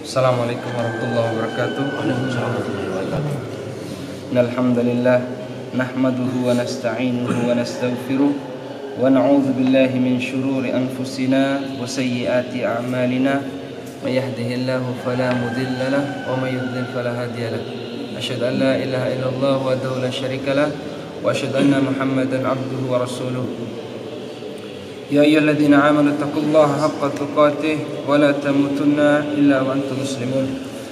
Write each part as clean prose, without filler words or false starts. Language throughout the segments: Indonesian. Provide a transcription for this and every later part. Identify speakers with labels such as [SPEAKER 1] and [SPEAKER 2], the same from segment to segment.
[SPEAKER 1] Assalamualaikum warahmatullahi wabarakatuh. Alhamdulillah nahmaduhu wa nasta'inuhu wa nastaghfiruh wa na'udzu billahi min shururi anfusina wa sayyiati a'malina may yahdihillahu fala mudilla lahu wa may yudlil fala hadiya lahu. Asyhadu an la ilaha illallah wahdahu la syarika lahu wa asyhadu anna Muhammadan 'abduhu wa rasuluh. Ya ayyuhalladzina amanu taqullaha haqqa tuqatih wa la tamutunna illa wa antum muslimun.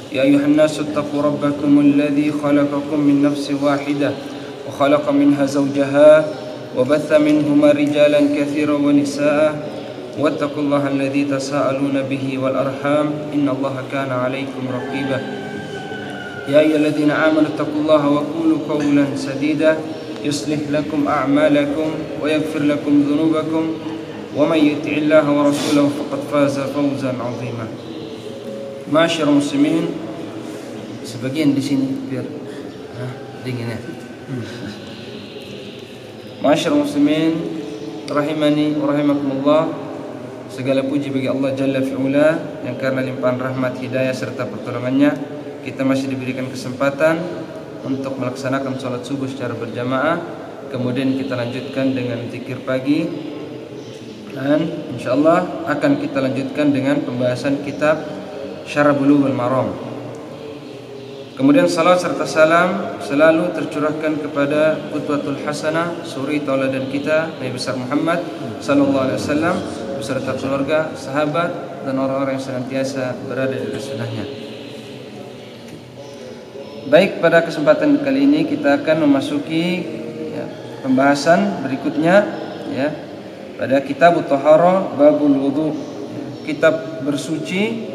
[SPEAKER 1] Ya ayyuhan nasu taqu rabbakumul ladzi khalaqakum min nafsin wahidah wa khalaqa minha zawjaha wa batha minhuma rijalan katsiran wa nisaa wattaqullaha alladzi tasaaluna bihi wal arham innallaha kana 'alaikum raqiba. Ya ayyuhalladzina amanu taqullaha wa qulu qawlan sadida yuslih lakum a'malakum wa yaghfir lakum dhunubakum wa may yuti'illaha wa rasulahu faqad faza fawzan 'azima. Ma'asyiral muslimin, sebagian di sini biar dingin ya. Ma'asyiral muslimin rahimani wa rahimakumullah. Segala puji bagi Allah Jalla fi'ula yang karena limpahan rahmat, hidayah serta pertolongannya kita masih diberikan kesempatan untuk melaksanakan salat subuh secara berjamaah. Kemudian kita lanjutkan dengan zikir pagi. Dan insyaallah akan kita lanjutkan dengan pembahasan kitab Syarah Bulughul Maram. Kemudian salat serta salam selalu tercurahkan kepada qudwatul hasanah, suri tauladan kita Nabi besar Muhammad sallallahu alaihi wasallam beserta keluarga, sahabat dan orang-orang yang senantiasa berada di sunnahnya. Baik, pada kesempatan kali ini kita akan memasuki pembahasan berikutnya pada kitab Thaharah babul wudu, kitab bersuci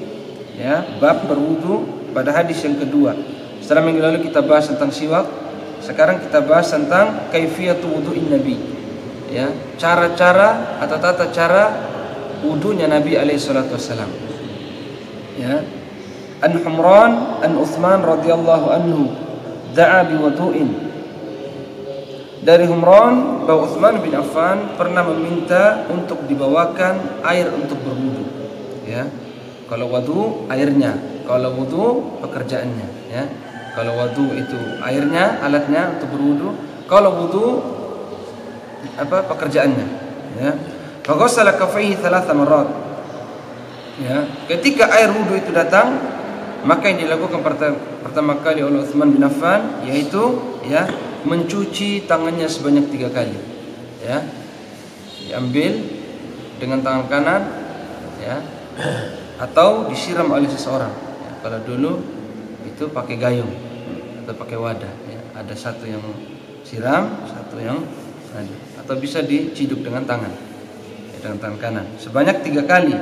[SPEAKER 1] bab berwudu pada hadis yang kedua. Setelah minggu lalu kita bahas tentang siwak, sekarang kita bahas tentang kaifiyatu wudu'in nabi, cara-cara atau tata cara wudunya Nabi alaihi salatu wasallam. An Humran an Utsman radhiyallahu anhu da'a bi wudu'in. Dari Humran bahwa Utsman bin Affan pernah meminta untuk dibawakan air untuk berwudu. Kalau wudu airnya, kalau wudu pekerjaannya. Kalau wudu itu airnya, alatnya untuk berwudu. Kalau wudu pekerjaannya. Fa ghassala kaffaihi 3 marrat. Ketika air wudu itu datang, maka yang dilakukan pertama kali oleh Utsman bin Affan yaitu mencuci tangannya sebanyak 3 kali. Diambil dengan tangan kanan atau disiram oleh seseorang. Kalau dulu itu pakai gayung atau pakai wadah. Ada satu yang siram, satu yang atau bisa diciduk dengan tangan. Dengan tangan kanan sebanyak 3 kali.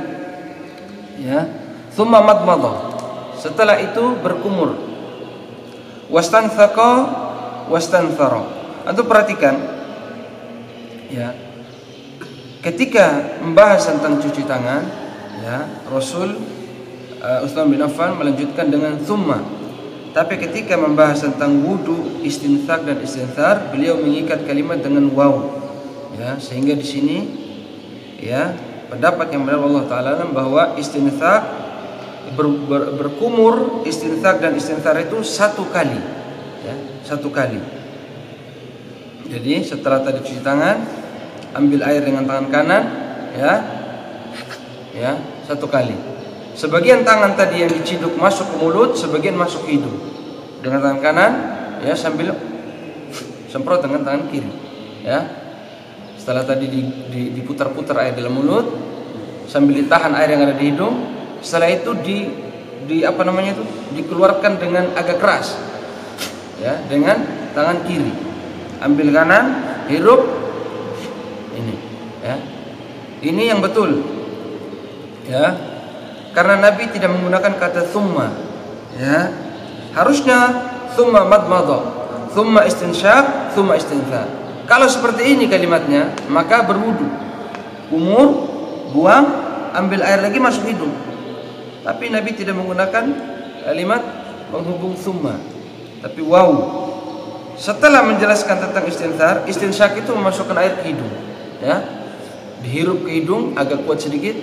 [SPEAKER 1] Tsumma madmadah. Setelah itu berkumur. Wastanthaqa wastanthara. Antum perhatikan ketika membahas tentang cuci tangan, Rasul Utsman bin Affan melanjutkan dengan thumma. Tapi ketika membahas tentang wudu, istinthaq dan istinthar, beliau mengikat kalimat dengan waw. Sehingga di sini pendapat yang benar Allah taala bahwa istinthaq berkumur, istinthaq dan istinthar itu 1 kali. 1 kali. Jadi setelah tadi cuci tangan, ambil air dengan tangan kanan, 1 kali. Sebagian tangan tadi yang diciduk masuk ke mulut, sebagian masuk ke hidung. Dengan tangan kanan, sambil semprot dengan tangan kiri. Setelah tadi diputar-putar air dalam mulut, sambil ditahan air yang ada di hidung. Setelah itu dikeluarkan dengan agak keras. Dengan tangan kiri. Ambil kanan, hirup. Ini yang betul. Karena Nabi tidak menggunakan kata thumma. Harusnya thumma madmadah, thumma istinsyaq, thumma istinthar. Kalau seperti ini kalimatnya, maka berwudu. Kumur, buang, ambil air lagi masuk hidung. Tapi Nabi tidak menggunakan kalimat penghubung thumma, tapi waw. Setelah menjelaskan tentang istinthar, istinsyaq itu memasukkan air ke hidung, dihirup ke hidung agak kuat sedikit,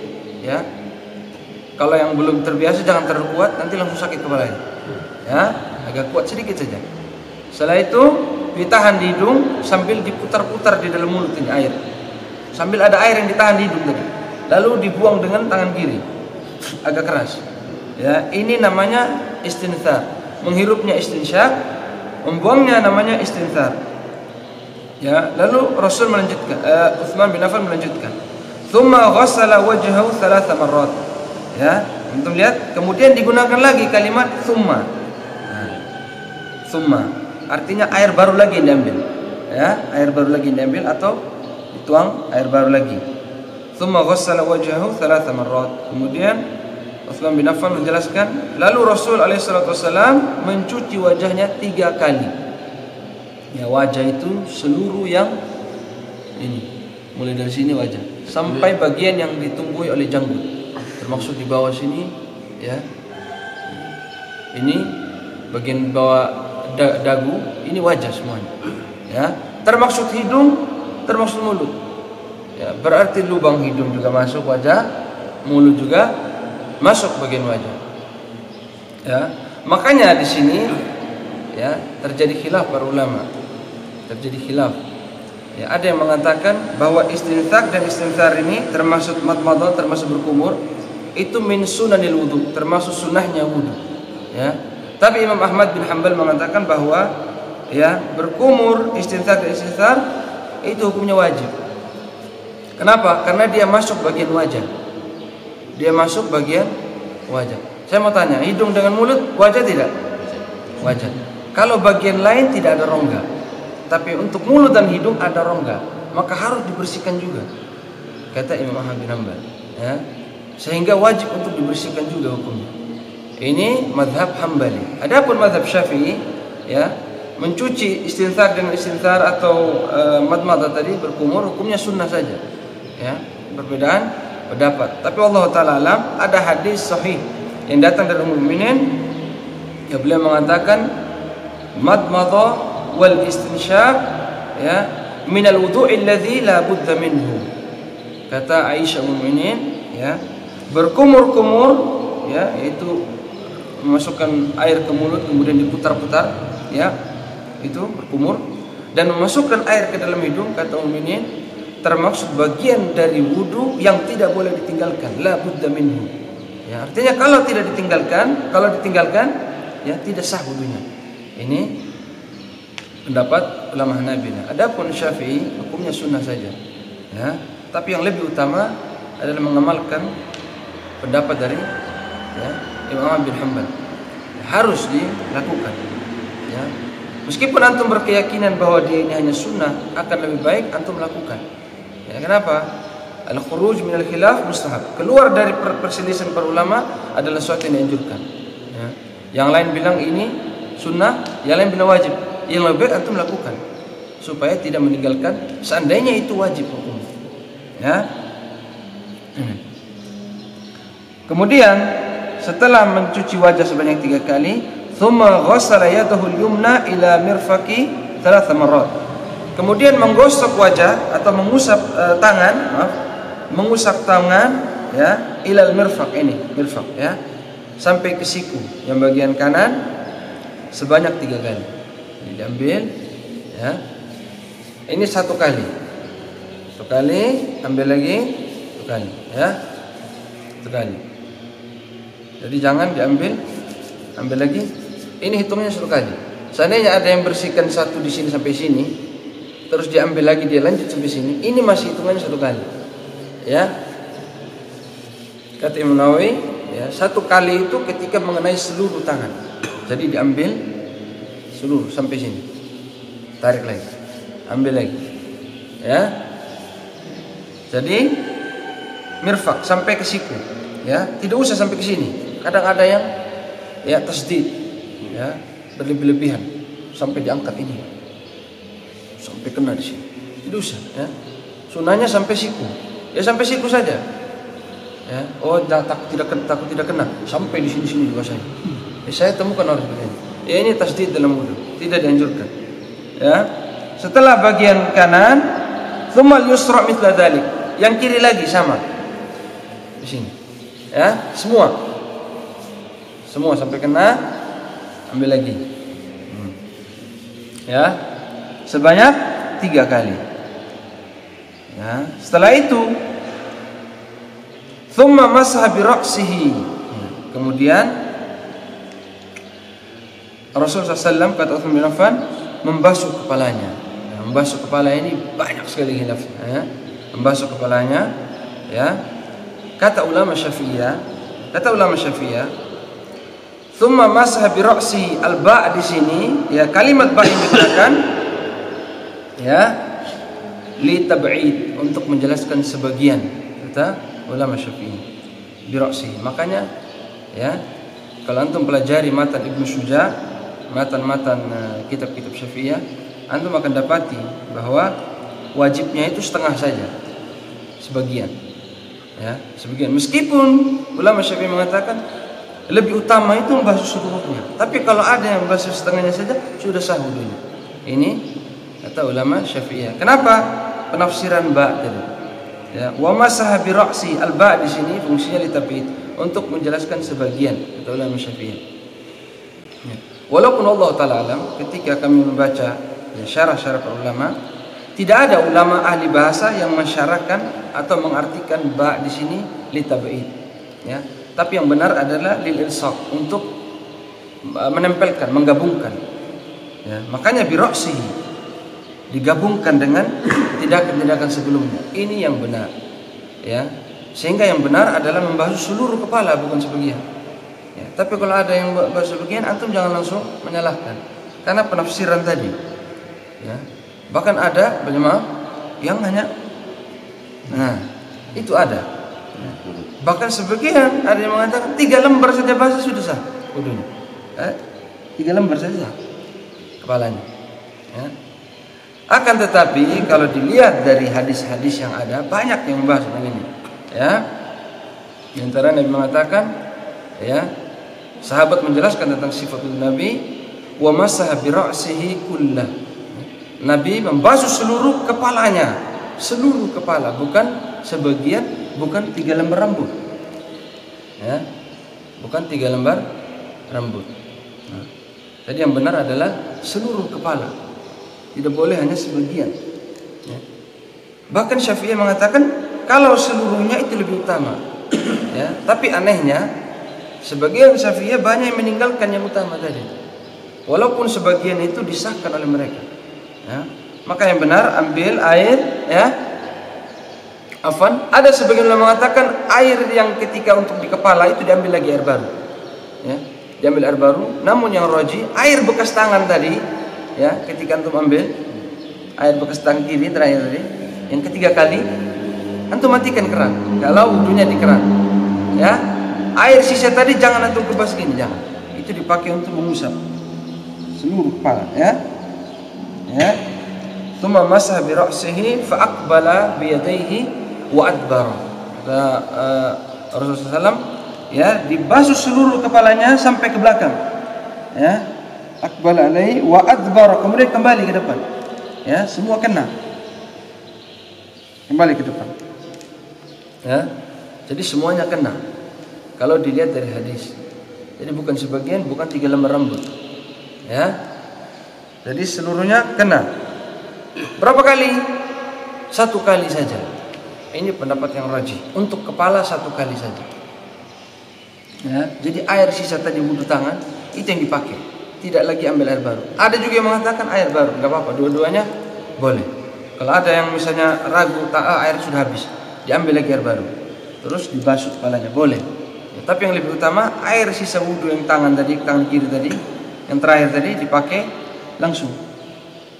[SPEAKER 1] Kalau yang belum terbiasa jangan terlalu kuat, nanti langsung sakit kepalanya. Ya, agak kuat sedikit saja. Setelah itu ditahan di hidung sambil diputar-putar di dalam mulut ini air. Sambil ada air yang ditahan di hidung tadi. Lalu dibuang dengan tangan kiri. Agak keras. Ya, ini namanya istinthar. Menghirupnya istinsyak, membuangnya namanya istinthar. Ya, lalu Rasul melanjutkan, Utsman bin Affan melanjutkan. Tsumma ghassala wajhahu 3 marrat. Ya, untuk lihat, kemudian digunakan lagi kalimat tsumma. Tsumma artinya air baru lagi yang diambil. Ya, air baru lagi yang diambil atau dituang air baru lagi. Tsumma ghassala wajhahu 3 marrat. Kemudian Utsman bin Affan menjelaskan, lalu Rasul alaihissalam mencuci wajahnya 3 kali. Ya, wajah itu seluruh yang ini, mulai dari sini wajah sampai bagian yang ditumbuhi oleh janggut, termasuk di bawah sini, ya. Ini bagian bawah dagu, ini wajah semuanya. Ya, termasuk hidung, termasuk mulut. Ya, berarti lubang hidung juga masuk wajah, mulut juga masuk bagian wajah. Ya, makanya di sini ya terjadi khilaf para ulama. Terjadi khilaf. Ya, ada yang mengatakan bahwa istinthak dan istinthar ini termasuk madmadah, termasuk berkumur, itu min sunanil wudu, termasuk sunnahnya wudu. Ya. Tapi Imam Ahmad bin Hanbal mengatakan bahwa ya berkumur, istinthak dan istinthar itu hukumnya wajib. Kenapa? Karena dia masuk bagian wajah. Dia masuk bagian wajah. Saya mau tanya, hidung dengan mulut wajah tidak? Wajah. Kalau bagian lain tidak ada rongga, tapi untuk mulut dan hidung ada rongga, maka harus dibersihkan juga, kata Imam Ahmad bin Hanbal. Ya. Sehingga wajib untuk dibersihkan juga hukumnya. Ini mazhab Hambali. Adapun mazhab Syafi'i, ya, mencuci istinthar dengan istinthar atau madmadah tadi berkumur hukumnya sunnah saja. Ya, perbedaan pendapat. Tapi Allah Ta'ala alam, ada hadis sahih yang datang dari Ummul Mukminin, ya, beliau mengatakan madmadah wal istinsyaq, ya, minal wudu'i alladhi la budda minhu. Kata Aisyah Ummul Mukminin, ya, berkumur-kumur, ya, yaitu memasukkan air ke mulut kemudian diputar-putar, ya, itu berkumur, dan memasukkan air ke dalam hidung, kata Ummul Mukminin, termaksud bagian dari wudu yang tidak boleh ditinggalkan, la budda minhu. Ya, artinya kalau ditinggalkan, ya, tidak sah wudunya. Ini pendapat ulama Hanabilah. Adapun Syafi'i hukumnya sunnah saja. Ya, tapi yang lebih utama adalah mengamalkan pendapat dari, ya, Imam Ahmad bin Hanbal. Harus dilakukan. Ya. Meskipun antum berkeyakinan bahwa dia ini hanya sunnah, akan lebih baik antum lakukan. Ya, kenapa? Al-khuruj minal khilaf mustahab. Keluar dari perselisihan para ulama adalah sesuatu yang dianjurkan. Ya. Yang lain bilang ini sunnah, yang lain bilang wajib. Yang lebih baik antum lakukan supaya tidak meninggalkan seandainya itu wajib hukum. Ya. Kemudian setelah mencuci wajah sebanyak 3 kali, thumma ghassala yadahu al-yumna ila mirfaqi 3 marrat. Kemudian menggosok wajah atau mengusap tangan, ya, ilal mirfaq, ini mirfaq, ya, sampai ke siku yang bagian kanan sebanyak 3 kali. Ini diambil, ya. Ini 1 kali. 1 kali, ambil lagi 1 kali, ya. 1 kali. Jadi jangan ambil lagi. Ini hitungnya 1 kali. Seandainya ada yang bersihkan 1 di sini sampai sini, terus diambil lagi, dia lanjut sampai sini, ini masih hitungannya 1 kali. Ya. Kata Imam Nawawi, ya, 1 kali itu ketika mengenai seluruh tangan. Jadi diambil seluruh sampai sini. Tarik lagi. Ambil lagi. Ya. Jadi mirfaq sampai ke siku, ya, tidak usah sampai ke sini. Kadang ada yang, ya, tasdid, ya, berlebih-lebihan sampai diangkat ini, sampai kena di sini. Tidak usah, ya. Sunnahnya sampai siku, ya, sampai siku saja. Ya, oh, takut tidak kena sampai di sini juga saya. Saya temukan orang seperti ini. Ya, ini tasdid dalam wudu, tidak dianjurkan. Ya, setelah bagian kanan, tsumma yusra mithla dzalik. Yang kiri lagi sama. Di sini. Ya, semua sampai kena, ambil lagi. Ya, sebanyak 3 kali. Ya, setelah itu thumma masaha bi ra'sihi. Kemudian Rasulullah SAW kata Utsman bin Affan membasuh kepalanya. Ya, membasuh kepala ini banyak sekali khilafnya. Ya. Membasuh kepalanya, ya. Kata ulama Syafi'iyah, thumma masaha bi ra'sihi, al-ba' di sini, ya, kalimat ba' yang digunakan, ya, li tab'id, untuk menjelaskan sebagian, kata ulama Syafi'i, bi ra'sihi. Makanya, ya, kalau antum pelajari matan Ibnu Syuja', matan-matan kitab-kitab Syafi'iyah, antum akan dapati bahwa wajibnya itu setengah saja, sebagian. Ya, sebagian. Meskipun ulama Syafi'i mengatakan lebih utama itu membasuh seluruhnya. Tapi kalau ada yang membasuh setengahnya saja sudah sah wudunya. Ini kata ulama Syafi'iyah. Kenapa? Penafsiran ba' tadi. Ya, wa masaha bi ra'si, al-ba' di sini fungsinya litabid, untuk menjelaskan sebagian, kata ulama Syafi'iyah. Ya. Walaupun Allah taala alam, ketika kami membaca syarah-syarah para ulama, tidak ada ulama ahli bahasa yang mensyarahkan atau mengartikan ba' di sini litabid. Ya. Tapi yang benar adalah lil ilsaq, untuk menempelkan, menggabungkan. Ya. Makanya bi ra'sihi digabungkan dengan tindakan-tindakan sebelumnya. Ini yang benar. Ya. Sehingga yang benar adalah membasuh seluruh kepala, bukan sebagian. Ya. Tapi kalau ada yang membasuh sebagian, antum jangan langsung menyalahkan, karena penafsiran tadi. Ya. Bahkan ada jemaah yang hanya, nah, itu ada. Bahkan sebagian ada yang mengatakan 3 lembar saja basah sudah sah wudunya. 3 lembar saja sah kepalanya. Ya. Akan tetapi kalau dilihat dari hadis-hadis yang ada, banyak yang membahas tentang ini. Ya. Di antara Nabi mengatakan, ya, sahabat menjelaskan tentang sifatul Nabi, wa masaha bi ra'sihi kullah. Nabi membasuh seluruh kepalanya, seluruh kepala, bukan sebagian, bukan 3 lembar rambut. Ya, bukan 3 lembar rambut. Nah, jadi yang benar adalah seluruh kepala, tidak boleh hanya sebagian. Ya. Bahkan Syafi'i mengatakan kalau seluruhnya itu lebih utama. Ya, tapi anehnya sebagian Syafi'i banyak yang meninggalkan yang utama tadi, walaupun sebagian itu disahkan oleh mereka. Ya. Maka yang benar ambil air, ya. Ada sebagian ulama mengatakan air yang ketika untuk di kepala itu diambil lagi air baru. Ya. Diambil air baru, namun yang roji air bekas tangan tadi, ya, ketika antum ambil air bekas tangan kiri terakhir tadi, yang ketiga kali antum matikan keran. Kalau wudunya di keran, ya, air sisa tadi jangan antum kebas gini, jangan. Itu dipakai untuk mengusap seluruh kepala, ya. Ya, thumma masaha bi ra'sihi fa aqbala bi yadayhi wa adbara. Rasulullah SAW, ya, dibasuh seluruh kepalanya sampai ke belakang. Ya, aqbala alaihi wa adbara, kemudian kembali ke depan. Ya, semua kena. Kembali ke depan. Ya, jadi semuanya kena. Kalau dilihat dari hadis. Jadi bukan sebagian, bukan 3 lembar rambut. Ya. Jadi seluruhnya kena. Berapa kali? 1 kali saja. Ini pendapat yang rajih. Untuk kepala 1 kali saja. Ya, jadi air sisa tadi wudu tangan itu yang dipakai. Tidak lagi ambil air baru. Ada juga yang mengatakan air baru, nggak apa-apa. Dua-duanya boleh. Kalau ada yang misalnya ragu, air sudah habis, diambil lagi air baru. Terus dibasuh kepalanya, boleh. Ya, tapi yang lebih utama air sisa wudu yang tangan tadi, tangan kiri tadi, yang terakhir tadi dipakai langsung.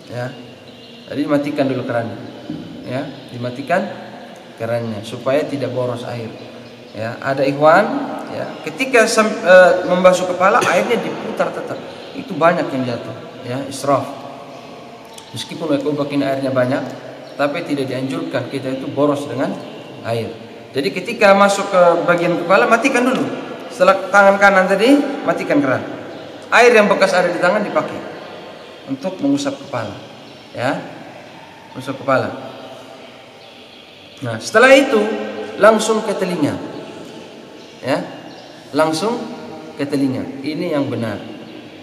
[SPEAKER 1] Ya. Jadi dimatikan dulu kerannya. Ya, dimatikan kerannya supaya tidak boros air. Ya, ada ikhwan, ya, ketika membasuh kepala airnya diputar tetap. Itu banyak yang jatuh, ya, israf. Meskipun ini airnya banyak, tapi tidak dianjurkan kita itu boros dengan air. Jadi ketika masuk ke bagian kepala matikan dulu. Setelah tangan kanan tadi matikan keran. Air yang bekas ada di tangan dipakai untuk mengusap kepala, ya, mengusap kepala. Nah, setelah itu langsung ke telinga, ya, langsung ke telinga. Ini yang benar.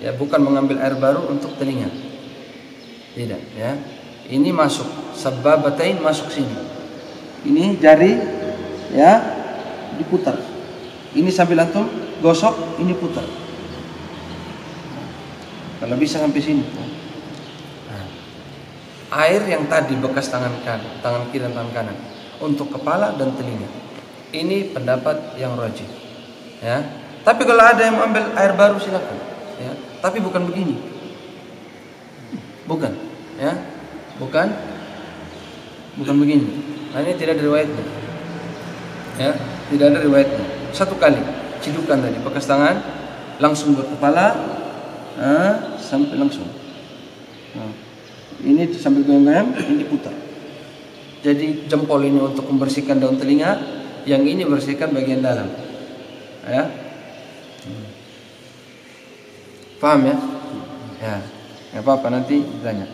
[SPEAKER 1] Ya, bukan mengambil air baru untuk telinga. Tidak, ya. Ini masuk sabbabatain, masuk sini. Ini jari, ya, diputar. Ini sambil antum gosok, ini putar. Kalau bisa sampai sini. Nah, air yang tadi bekas tangan kiri dan tangan kanan untuk kepala dan telinga. Ini pendapat yang rajih. Ya. Tapi kalau ada yang mengambil air baru silakan. Ya. Tapi bukan begini. Bukan, ya. Bukan begini. Nah, ini tidak ada riwayatnya. Ya, tidak ada riwayatnya. Satu kali cidukan tadi bekas tangan langsung ke kepala, sampai langsung. Nah, ini sambil goyang-goyang, ini putar. Jadi jempol ini untuk membersihkan daun telinga, yang ini bersihkan bagian dalam. Ya. Paham ya? Ya. Enggak apa-apa, nanti tanya.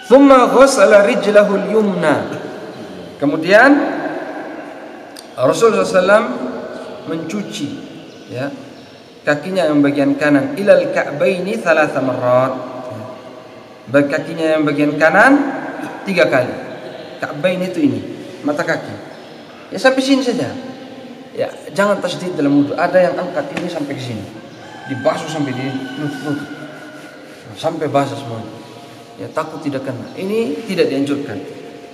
[SPEAKER 1] Tsumma ghassala rijlahul yumna. Kemudian Rasulullah SAW mencuci, ya, kakinya yang bagian kanan ilal ka'baini thalatha marrat. Kakinya yang bagian kanan 3 kali. Ka'bain itu ini, mata kaki. Ya sampai sini saja. Ya, jangan tasdid dalam wudu. Ada yang angkat ini sampai ke sini. Dibasuh sampai di sampai basah semua. Ya, takut tidak kena. Ini tidak dianjurkan.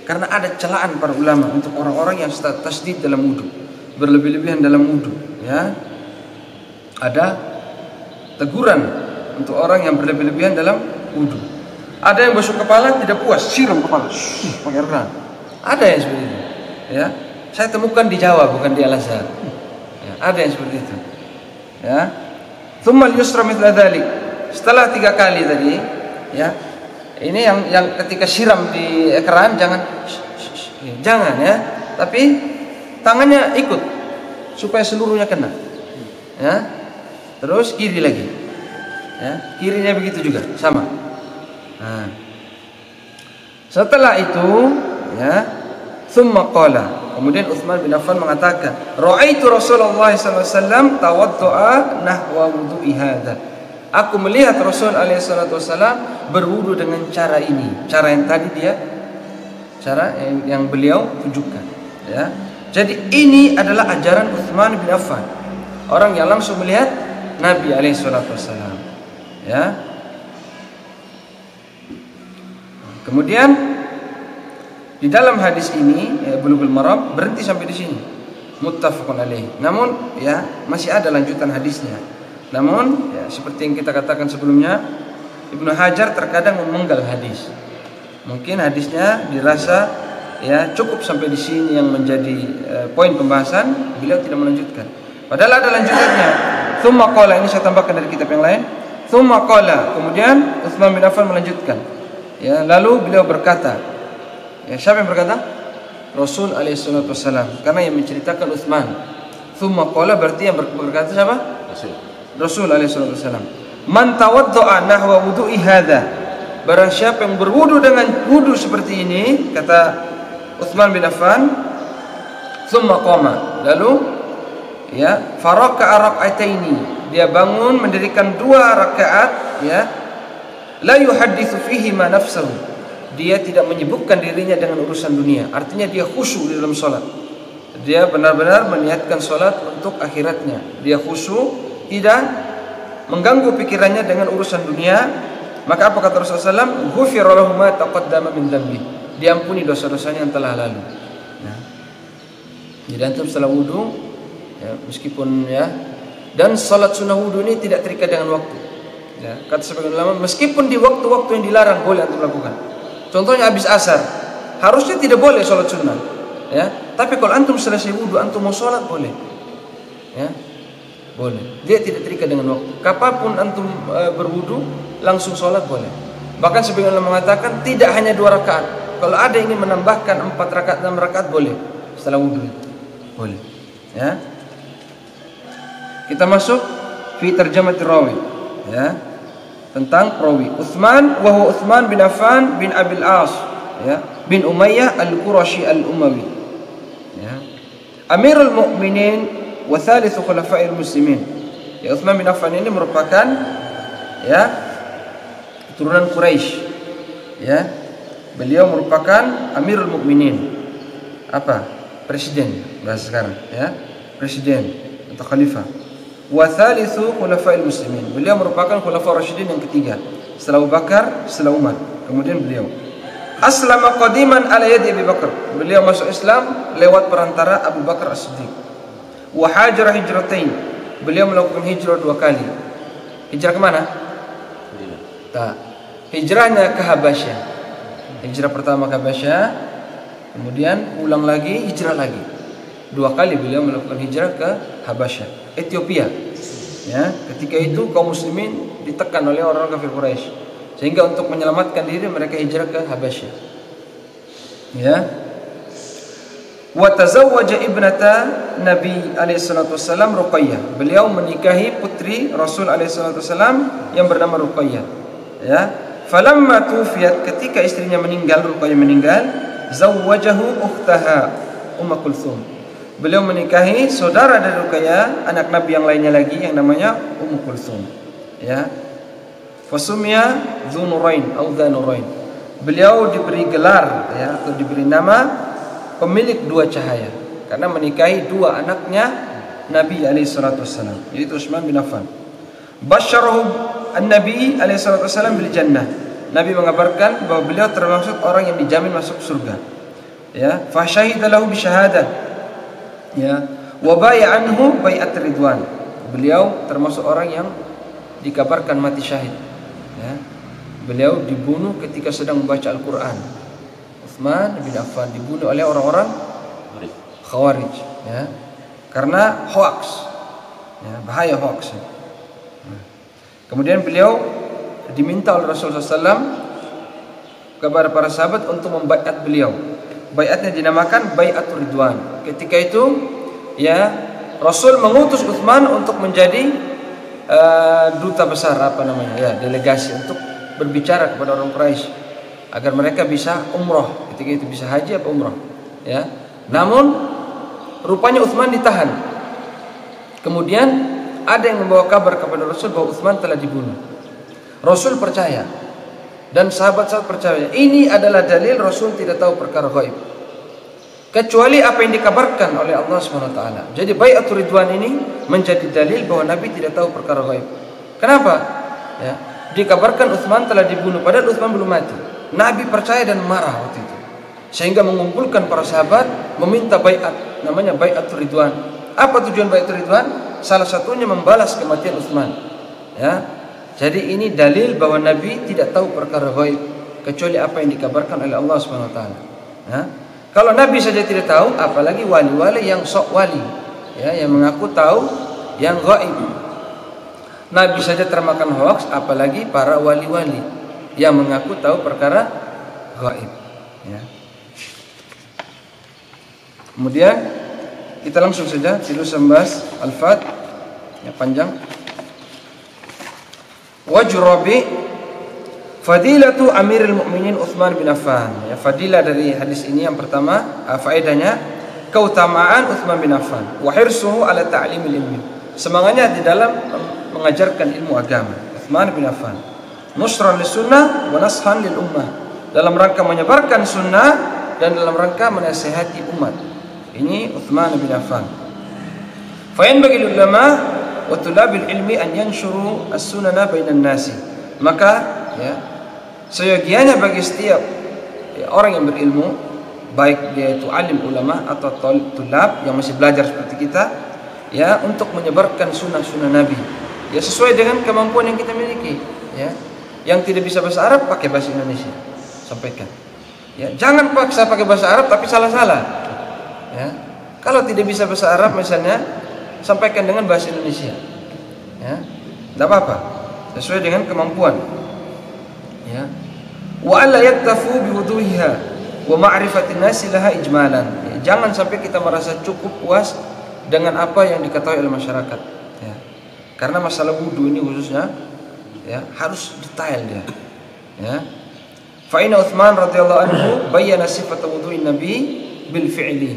[SPEAKER 1] Karena ada celaan para ulama untuk orang-orang yang tasdid dalam wudu, berlebih-lebihan dalam wudu, ya. Ada teguran untuk orang yang berlebih-lebihan dalam wudu. Ada yang basuh kepala tidak puas, siram kepala, pakai air keran. Ada yang seperti itu, ya. Saya temukan di Jawa, bukan di Al-Azhar. Ya, ada yang seperti itu, ya. Tsumma al-yusra mithla dzalik. Setelah 3 kali tadi, ya. Ini yang ketika siram di keran jangan ya, tapi tangannya ikut supaya seluruhnya kena. Ya. Terus kiri lagi. Ya, kirinya begitu juga, sama. Nah. Setelah itu, ya, tsumma qala. Kemudian Utsman bin Affan mengatakan, "Ra'aitu Rasulullah sallallahu alaihi wasallam tawaddu'a nahwa wudu'i hadza." Aku melihat Rasul alaihi wasallam berwudu dengan cara ini, cara yang tadi cara yang beliau tunjukkan, ya. Jadi ini adalah ajaran Utsman bin Affan, orang yang langsung melihat Nabi alaihi wasallam, ya. Kemudian di dalam hadis ini, Bulughul Maram berhenti sampai di sini, muttafaqun alaih. Namun, ya, masih ada lanjutan hadisnya. Namun, ya, seperti yang kita katakan sebelumnya, Ibnu Hajar terkadang memenggal hadis. Mungkin hadisnya dirasa, ya, cukup sampai di sini yang menjadi poin pembahasan, beliau tidak melanjutkan. Padahal ada lanjutannya. Tsumma qala, ini saya tambahkan dari kitab yang lain. Tsumma qala, kemudian Utsman bin Affan melanjutkan. Ya, lalu beliau berkata, ya, siapa yang berkata? Rasul alaihi wasallam. Karena yang menceritakan Utsman. Tsumma qala berarti yang berkata siapa? Rasul alaihi wasallam. Man tawadda'a nahwa wudu'i hadza. Barang siapa yang berwudu dengan wudu seperti ini, kata Utsman bin Affan, tsumma qama. Lalu, ya, faraka'a rak'ataini. Dia bangun mendirikan 2 rakaat, ya. La yuhadditsu fihi ma nafsuhu. Dia tidak menyibukkan dirinya dengan urusan dunia. Artinya dia khusyuk di dalam salat. Dia benar-benar meniatkan salat untuk akhiratnya. Dia khusyuk, tidak mengganggu pikirannya dengan urusan dunia. Maka apa kata Rasulullah SAW? Ghufira lahu ma taqaddama min dzambi. Diampuni dosa-dosanya yang telah lalu. Nah, jadi antum setelah wudu, ya, meskipun, ya, dan salat sunnah wudu ini tidak terikat dengan waktu. Ya, kata sebagian ulama, meskipun di waktu-waktu yang dilarang boleh antum lakukan. Contohnya habis asar, harusnya tidak boleh salat sunnah. Ya, tapi kalau antum selesai wudu, antum mau salat boleh. Ya. Boleh. Dia tidak terikat dengan waktu. Kapanpun antum berwudu langsung sholat boleh. Bahkan sebagian ulama mengatakan tidak hanya 2 rakaat. Kalau ada yang ingin menambahkan 4 rakaat, 6 rakaat boleh setelah wudu. Boleh. Ya. Kita masuk fi tarjamatir rawi. Ya. Tentang perawi. Utsman wa huwa Utsman bin Affan bin Abil As, ya, bin Umayyah al-Qurashi al-Umawi. Ya. Amirul Mukminin wa thalithu khulafa'il muslimin. Ya, Utsman bin Affan ini merupakan ya turunan Quraisy. Ya. Beliau merupakan Amirul Mukminin. Apa? Presiden bahasa sekarang, ya. Presiden atau khalifah. Wa thalithu khulafa'il muslimin. Beliau merupakan khulafa rasyidin yang ketiga. Setelah Abu Bakar, setelah Umar, kemudian beliau. Aslama qadiman ala yadi Abu Bakar. Beliau masuk Islam lewat perantara Abu Bakar As-Siddiq. Wa hajara hijratain. Beliau melakukan hijrah 2 kali. Hijrah ke mana? Tak. Hijrahnya ke Habasyah. Hijrah pertama ke Habasyah, kemudian ulang lagi, hijrah lagi. 2 kali beliau melakukan hijrah ke Habasyah, Ethiopia. Ya, ketika itu kaum muslimin ditekan oleh orang kafir Quraisy, sehingga untuk menyelamatkan diri mereka hijrah ke Habasyah. Ya. Wa tazawwaja ibnata Nabi alaihi salatu wasallam Ruqayyah. Beliau menikahi putri Rasul alaihi salatu wasallam yang bernama Ruqayyah. Ya. Falamma tufiyat, ketika istrinya meninggal, Ruqayyah meninggal, zawwajahu ukhtaha Umm Kulthum. Beliau menikahi saudara dari Ruqayyah, anak Nabi yang lainnya lagi yang namanya Umm Kulthum. Ya. Fasumya Dzunurain atau Dzanurain. Beliau diberi gelar ya atau diberi nama pemilik 2 cahaya karena menikahi 2 anaknya Nabi alaihi salatu wasallam, yaitu Utsman bin Affan. Basyarahu an-Nabi alaihi salatu wasallam bil jannah. Nabi mengabarkan bahwa beliau termasuk orang yang dijamin masuk surga. Ya, fa syahida lahu bi syahadah. Ya, wa bai'a anhu bai'at ridwan. Beliau termasuk orang yang dikabarkan mati syahid. Ya. Beliau dibunuh ketika sedang membaca Al-Qur'an. Utsman bin Affan dibunuh oleh orang-orang Khawarij, ya. Karena hoax. Ya, bahaya hoax. Kemudian beliau diminta oleh Rasulullah SAW kepada para sahabat untuk membaiat beliau. Baiatnya dinamakan Bai'atur Ridwan. Ketika itu ya Rasul mengutus Utsman untuk menjadi duta besar delegasi untuk berbicara kepada orang Quraisy agar mereka bisa umroh, ketika itu bisa haji atau umroh. Ya. Namun rupanya Utsman ditahan. Kemudian ada yang membawa kabar kepada Rasul bahwa Utsman telah dibunuh. Rasul percaya dan sahabat-sahabat percaya. Ini adalah dalil Rasul tidak tahu perkara gaib kecuali apa yang dikabarkan oleh Allah SWT. Jadi Bai'atur Ridwan ini menjadi dalil bahwa Nabi tidak tahu perkara gaib. Kenapa? Ya, dikabarkan Utsman telah dibunuh padahal Utsman belum mati. Nabi percaya dan marah waktu itu, sehingga mengumpulkan para sahabat meminta baiat, namanya Bai'atur Ridwan. Apa tujuan Bai'atur Ridwan? Salah satunya membalas kematian Utsman. Ya. Jadi ini dalil bahwa Nabi tidak tahu perkara gaib kecuali apa yang dikabarkan oleh Allah SWT. Ya. Kalau Nabi saja tidak tahu, apalagi wali-wali yang sok wali, ya, yang mengaku tahu yang gaib. Nabi saja termakan hoax, apalagi para wali-wali yang mengaku tahu perkara gaib. Ya. Kemudian kita langsung saja terus membahas Al-Fat yang panjang. Wajrabi Fadilatu Amirul Mukminin Utsman bin Affan. Ya, fadilah dari hadis ini yang pertama, faedahnya keutamaan Utsman bin Affan. Wa hirsuhu ala ta'limil ilmi. Semangatnya di dalam mengajarkan ilmu agama. Utsman bin Affan. Nusran lis-sunnah wa nashan lil ummah. Dalam rangka menyebarkan sunnah dan dalam rangka menasihati umat. Ini Utsman bin Affan. Fa yanbaghi lil ulama wa tulabil ilmi an yanshuru as-sunana bainan nasi. Maka ya, seyogianya bagi setiap orang yang berilmu, baik dia itu alim ulama atau tulab yang masih belajar seperti kita, ya, untuk menyebarkan sunnah-sunnah Nabi, ya, sesuai dengan kemampuan yang kita miliki. Ya, yang tidak bisa bahasa Arab pakai bahasa Indonesia, sampaikan. Ya, jangan paksa pakai bahasa Arab tapi salah-salah. Ya, kalau tidak bisa bahasa Arab misalnya, sampaikan dengan bahasa Indonesia. Ya, tidak apa-apa, sesuai dengan kemampuan. Ya. Wa alla yaktafu biwuduhiha wa ma'rifatin nasi laha ijmalan. Ya, jangan sampai kita merasa cukup puas dengan apa yang diketahui oleh masyarakat. Ya. Karena masalah wudu ini khususnya, ya, harus detail dia. Ya. Fa inna Utsman radhiyallahu anhu bayyana sifat wudu'in Nabi bil fi'li.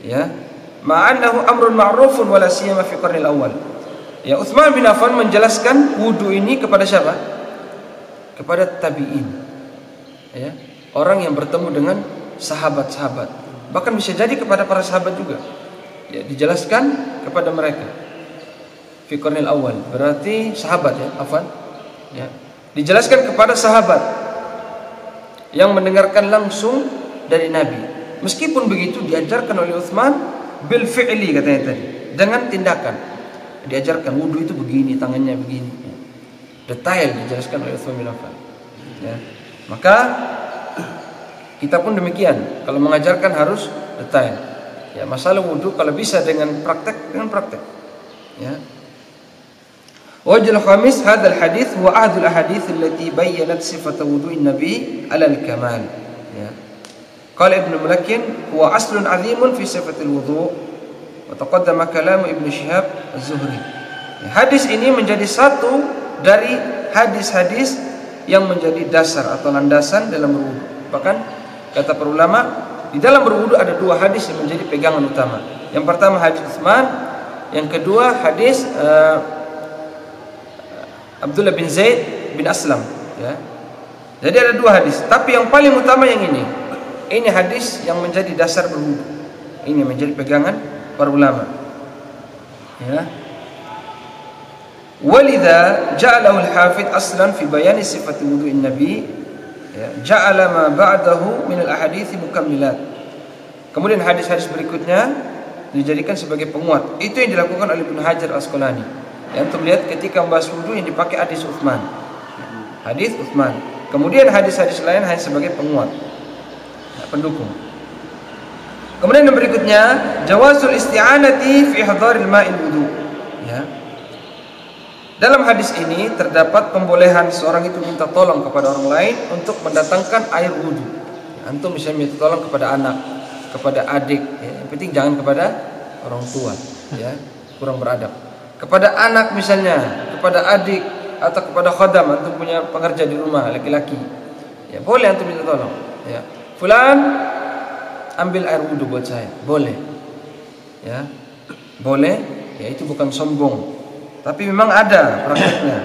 [SPEAKER 1] Ya. ma'annahu amrun ma'rufun wala siyama fi qarnil awal. Ya, Utsman bin Affan menjelaskan wudu ini kepada siapa? Kepada tabi'in. Ya, orang yang bertemu dengan sahabat-sahabat. Bahkan bisa jadi kepada para sahabat juga. Ya, dijelaskan kepada mereka. Fi qarnil awal, berarti sahabat ya, Affan. Ya, dijelaskan kepada sahabat yang mendengarkan langsung dari Nabi. Meskipun begitu diajarkan oleh Utsman bil fi'li katanya tadi, dengan tindakan. Diajarkan wudu itu begini, tangannya begini. Ya. Detail dijelaskan oleh Utsman bin Affan. Ya. Maka kita pun demikian, kalau mengajarkan harus detail. Ya, masalah wudu kalau bisa dengan praktek, Ya. Wajhul khamis hadzal hadits huwa ahadul ahadits allati bayyanat sifat wudu'in nabi 'ala al-kamal. Ya. Qala Ibnu Mulakkin huwa aslun 'azimun fi sifatil wudu'. Taqaddama kalam Ibnu Syihab Az-Zuhri. Hadis ini menjadi satu dari hadis-hadis yang menjadi dasar atau landasan dalam berwudu. Bahkan kata para ulama, di dalam berwudu ada dua hadis yang menjadi pegangan utama. Yang pertama hadis Utsman, yang kedua hadis Abdullah bin Zaid bin Aslam. Ya. Jadi ada dua hadis, tapi yang paling utama yang ini. Ini hadis yang menjadi dasar berwudu. Ini menjadi pegangan para ulama. Ya. Walidha ja'alahu al-hafidh aslan fi bayan sifat wudu'in nabi. Ya, ja'ala ma ba'dahu min al-ahadits mukammilat. Kemudian hadis-hadis berikutnya dijadikan sebagai penguat. Itu yang dilakukan oleh Ibnu Hajar Al-Asqalani. Yang terlihat ketika membahas wudu yang dipakai hadis Utsman. Hadis Utsman. Kemudian hadis-hadis lain hanya sebagai penguat, pendukung. Kemudian yang berikutnya jawazul isti'anati fi hadharil ma'il wudu. Ya. Dalam hadis ini terdapat pembolehan seorang itu minta tolong kepada orang lain untuk mendatangkan air wudu. Antum bisa minta tolong kepada anak, kepada adik, ya. Yang penting jangan kepada orang tua, ya, kurang beradab. Kepada anak misalnya, kepada adik atau kepada khodam, antum punya pekerja di rumah laki-laki. Ya, boleh antum minta tolong, ya. Fulan, ambil air wudu buat saya, boleh. Ya. Boleh, ya itu bukan sombong. Tapi memang ada praktiknya.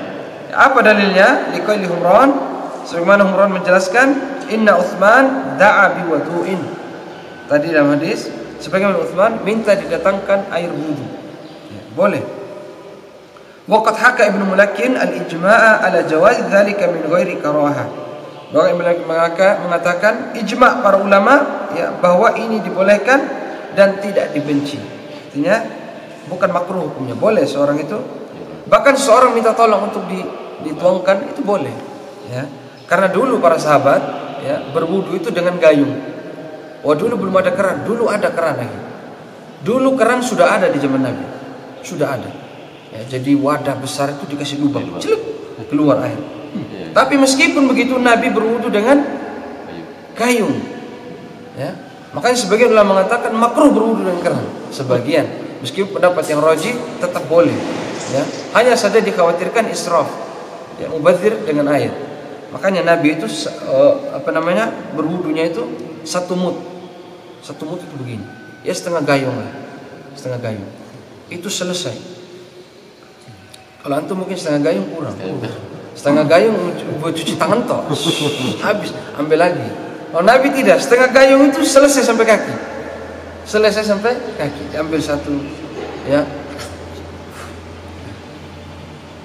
[SPEAKER 1] Apa dalilnya? Liqauli Humran, sebagaimana Humran menjelaskan, inna Utsman da'a biwudu'in. Tadi dalam hadis, sebagaimana Utsman minta didatangkan air wudu. Ya, boleh. Waqad haka Ibnu Mulakkin al-ijma'a ala jawaz dzalika min ghairi karahah. Bahwa Ibnu Mulakkin mengatakan ijma' para ulama ya bahwa ini dibolehkan dan tidak dibenci. Artinya bukan makruh hukumnya, boleh seorang itu. Bahkan seorang minta tolong untuk dituangkan itu boleh, ya. Karena dulu para sahabat ya berwudu itu dengan gayung. Oh dulu belum ada keran, dulu ada keran lagi. Dulu keran sudah ada di zaman Nabi, sudah ada. Ya, jadi wadah besar itu dikasih lubang, celup keluar air. Tapi meskipun begitu Nabi berwudu dengan gayung, ya. Makanya sebagian ulama mengatakan makruh berwudu dengan keran. Sebagian, meskipun pendapat yang rajih tetap boleh. Ya, hanya saja dikhawatirkan israf, ya, mubadzir dengan air. Makanya Nabi itu berwudunya itu satu mud itu begini, ya setengah gayung itu selesai. Kalau antum mungkin setengah gayung kurang, setengah gayung buat cuci tangan toh, habis ambil lagi. Kalau Nabi tidak, setengah gayung itu selesai sampai kaki, ambil satu, ya.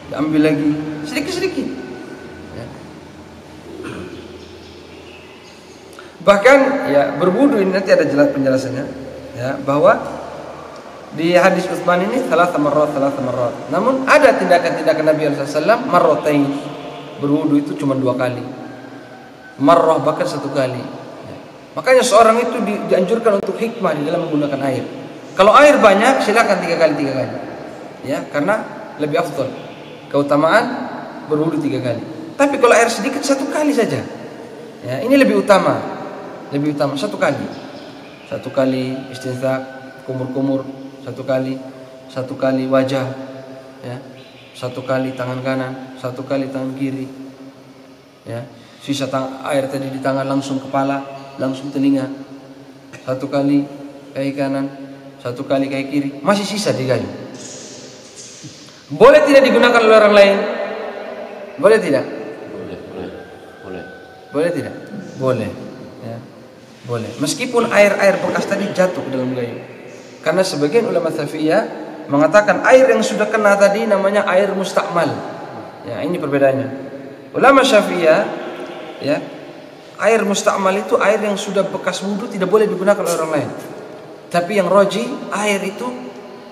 [SPEAKER 1] Ambil lagi sedikit-sedikit. Ya. Bahkan ya berwudu ini nanti ada jelas penjelasannya, ya, bahwa di hadis Utsman ini salah marrat. Namun ada tindakan-tindakan Nabi sallallahu alaihi wasallam marratain. Berwudu itu cuma 2 kali. Marrah bahkan 1 kali. Ya. Makanya seorang itu dianjurkan untuk hikmah di dalam menggunakan air. Kalau air banyak silakan 3 kali. Ya, karena lebih afdal. Keutamaan berwudu 3 kali. Tapi kalau air sedikit 1 kali saja. Ya, ini lebih utama 1 kali. 1 kali istinzak, kumur-kumur 1 kali, 1 kali wajah, ya. 1 kali tangan kanan, 1 kali tangan kiri. Ya. Sisa air tadi di tangan langsung kepala, langsung telinga. 1 kali kaki kanan, 1 kali kaki kiri, masih sisa 3 jari. Boleh tidak digunakan oleh orang lain? Boleh tidak? Boleh tidak? Boleh. Ya. Boleh. Meskipun air bekas tadi jatuh ke dalam gayung. Karena sebagian ulama Syafi'iyah mengatakan air yang sudah kena tadi namanya air mustakmal. Ya, ini perbedaannya. Ulama Syafi'iyah, ya, air mustakmal itu air yang sudah bekas wudu tidak boleh digunakan oleh orang lain. Tapi yang roji, air itu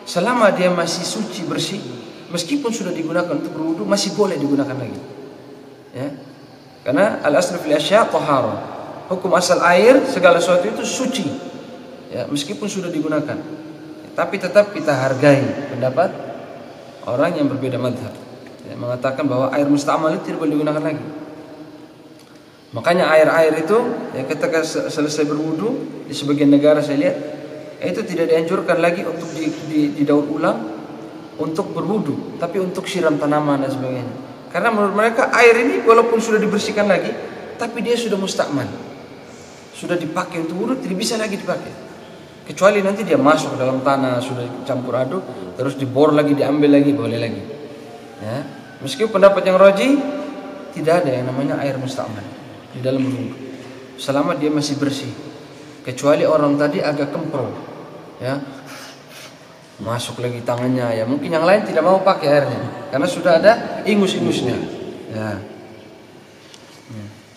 [SPEAKER 1] selama dia masih suci bersih, meskipun sudah digunakan untuk berwudu masih boleh digunakan lagi. Ya. Karena al-aslu fil asya' taharah. Hukum asal air segala sesuatu itu suci. Ya, meskipun sudah digunakan. Tapi tetap kita hargai pendapat orang yang berbeda mazhab. Ya, mengatakan bahwa air mustamal itu tidak boleh digunakan lagi. Makanya air itu ya, ketika selesai berwudu di sebagian negara saya lihat itu tidak dianjurkan lagi untuk didaur ulang untuk berwudu, tapi untuk siram tanaman dan sebagainya. Karena menurut mereka air ini walaupun sudah dibersihkan lagi, tapi dia sudah mustakmal, sudah dipakai untuk wudu, tidak bisa lagi dipakai. Kecuali nanti dia masuk ke dalam tanah, sudah campur aduk, terus dibor lagi, diambil lagi, boleh lagi. Ya. Meskipun pendapat yang roji, tidak ada yang namanya air mustakmal di dalam wudu, selama dia masih bersih. Kecuali orang tadi agak kempro, ya, masuk lagi tangannya, ya mungkin yang lain tidak mau pakai airnya karena sudah ada ingus-ingusnya. Ya.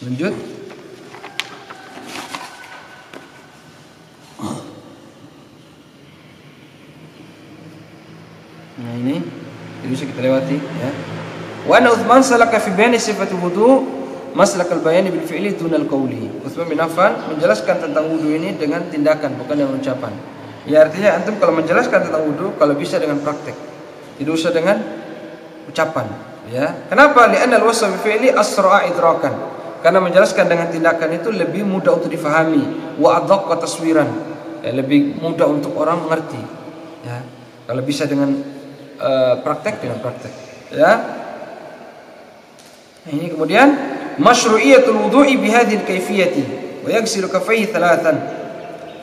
[SPEAKER 1] Lanjut. Nah ini bisa kita lewati, ya. Wa anna Utsman salaka fi bayani sifat wudu maslak al-bayan bil fi'li dunal qawli. Utsman bin Affan menjelaskan tentang wudu ini dengan tindakan bukan dengan ucapan. Ya artinya antum kalau menjelaskan tentang wudu kalau bisa dengan praktek, tidak usah dengan ucapan. Ya, kenapa? Li'anna al-wasf bi fi'li asra'a idrakan. Karena menjelaskan dengan tindakan itu lebih mudah untuk difahami, wa adaqqa taswiran. Ya, lebih mudah untuk orang mengerti. Ya, kalau bisa dengan praktek dengan praktek. Ya. Ini kemudian masyru'iyatul wudu'i bi hadhihi al-kayfiyati wa yaghsilu kaffayhi thalathan.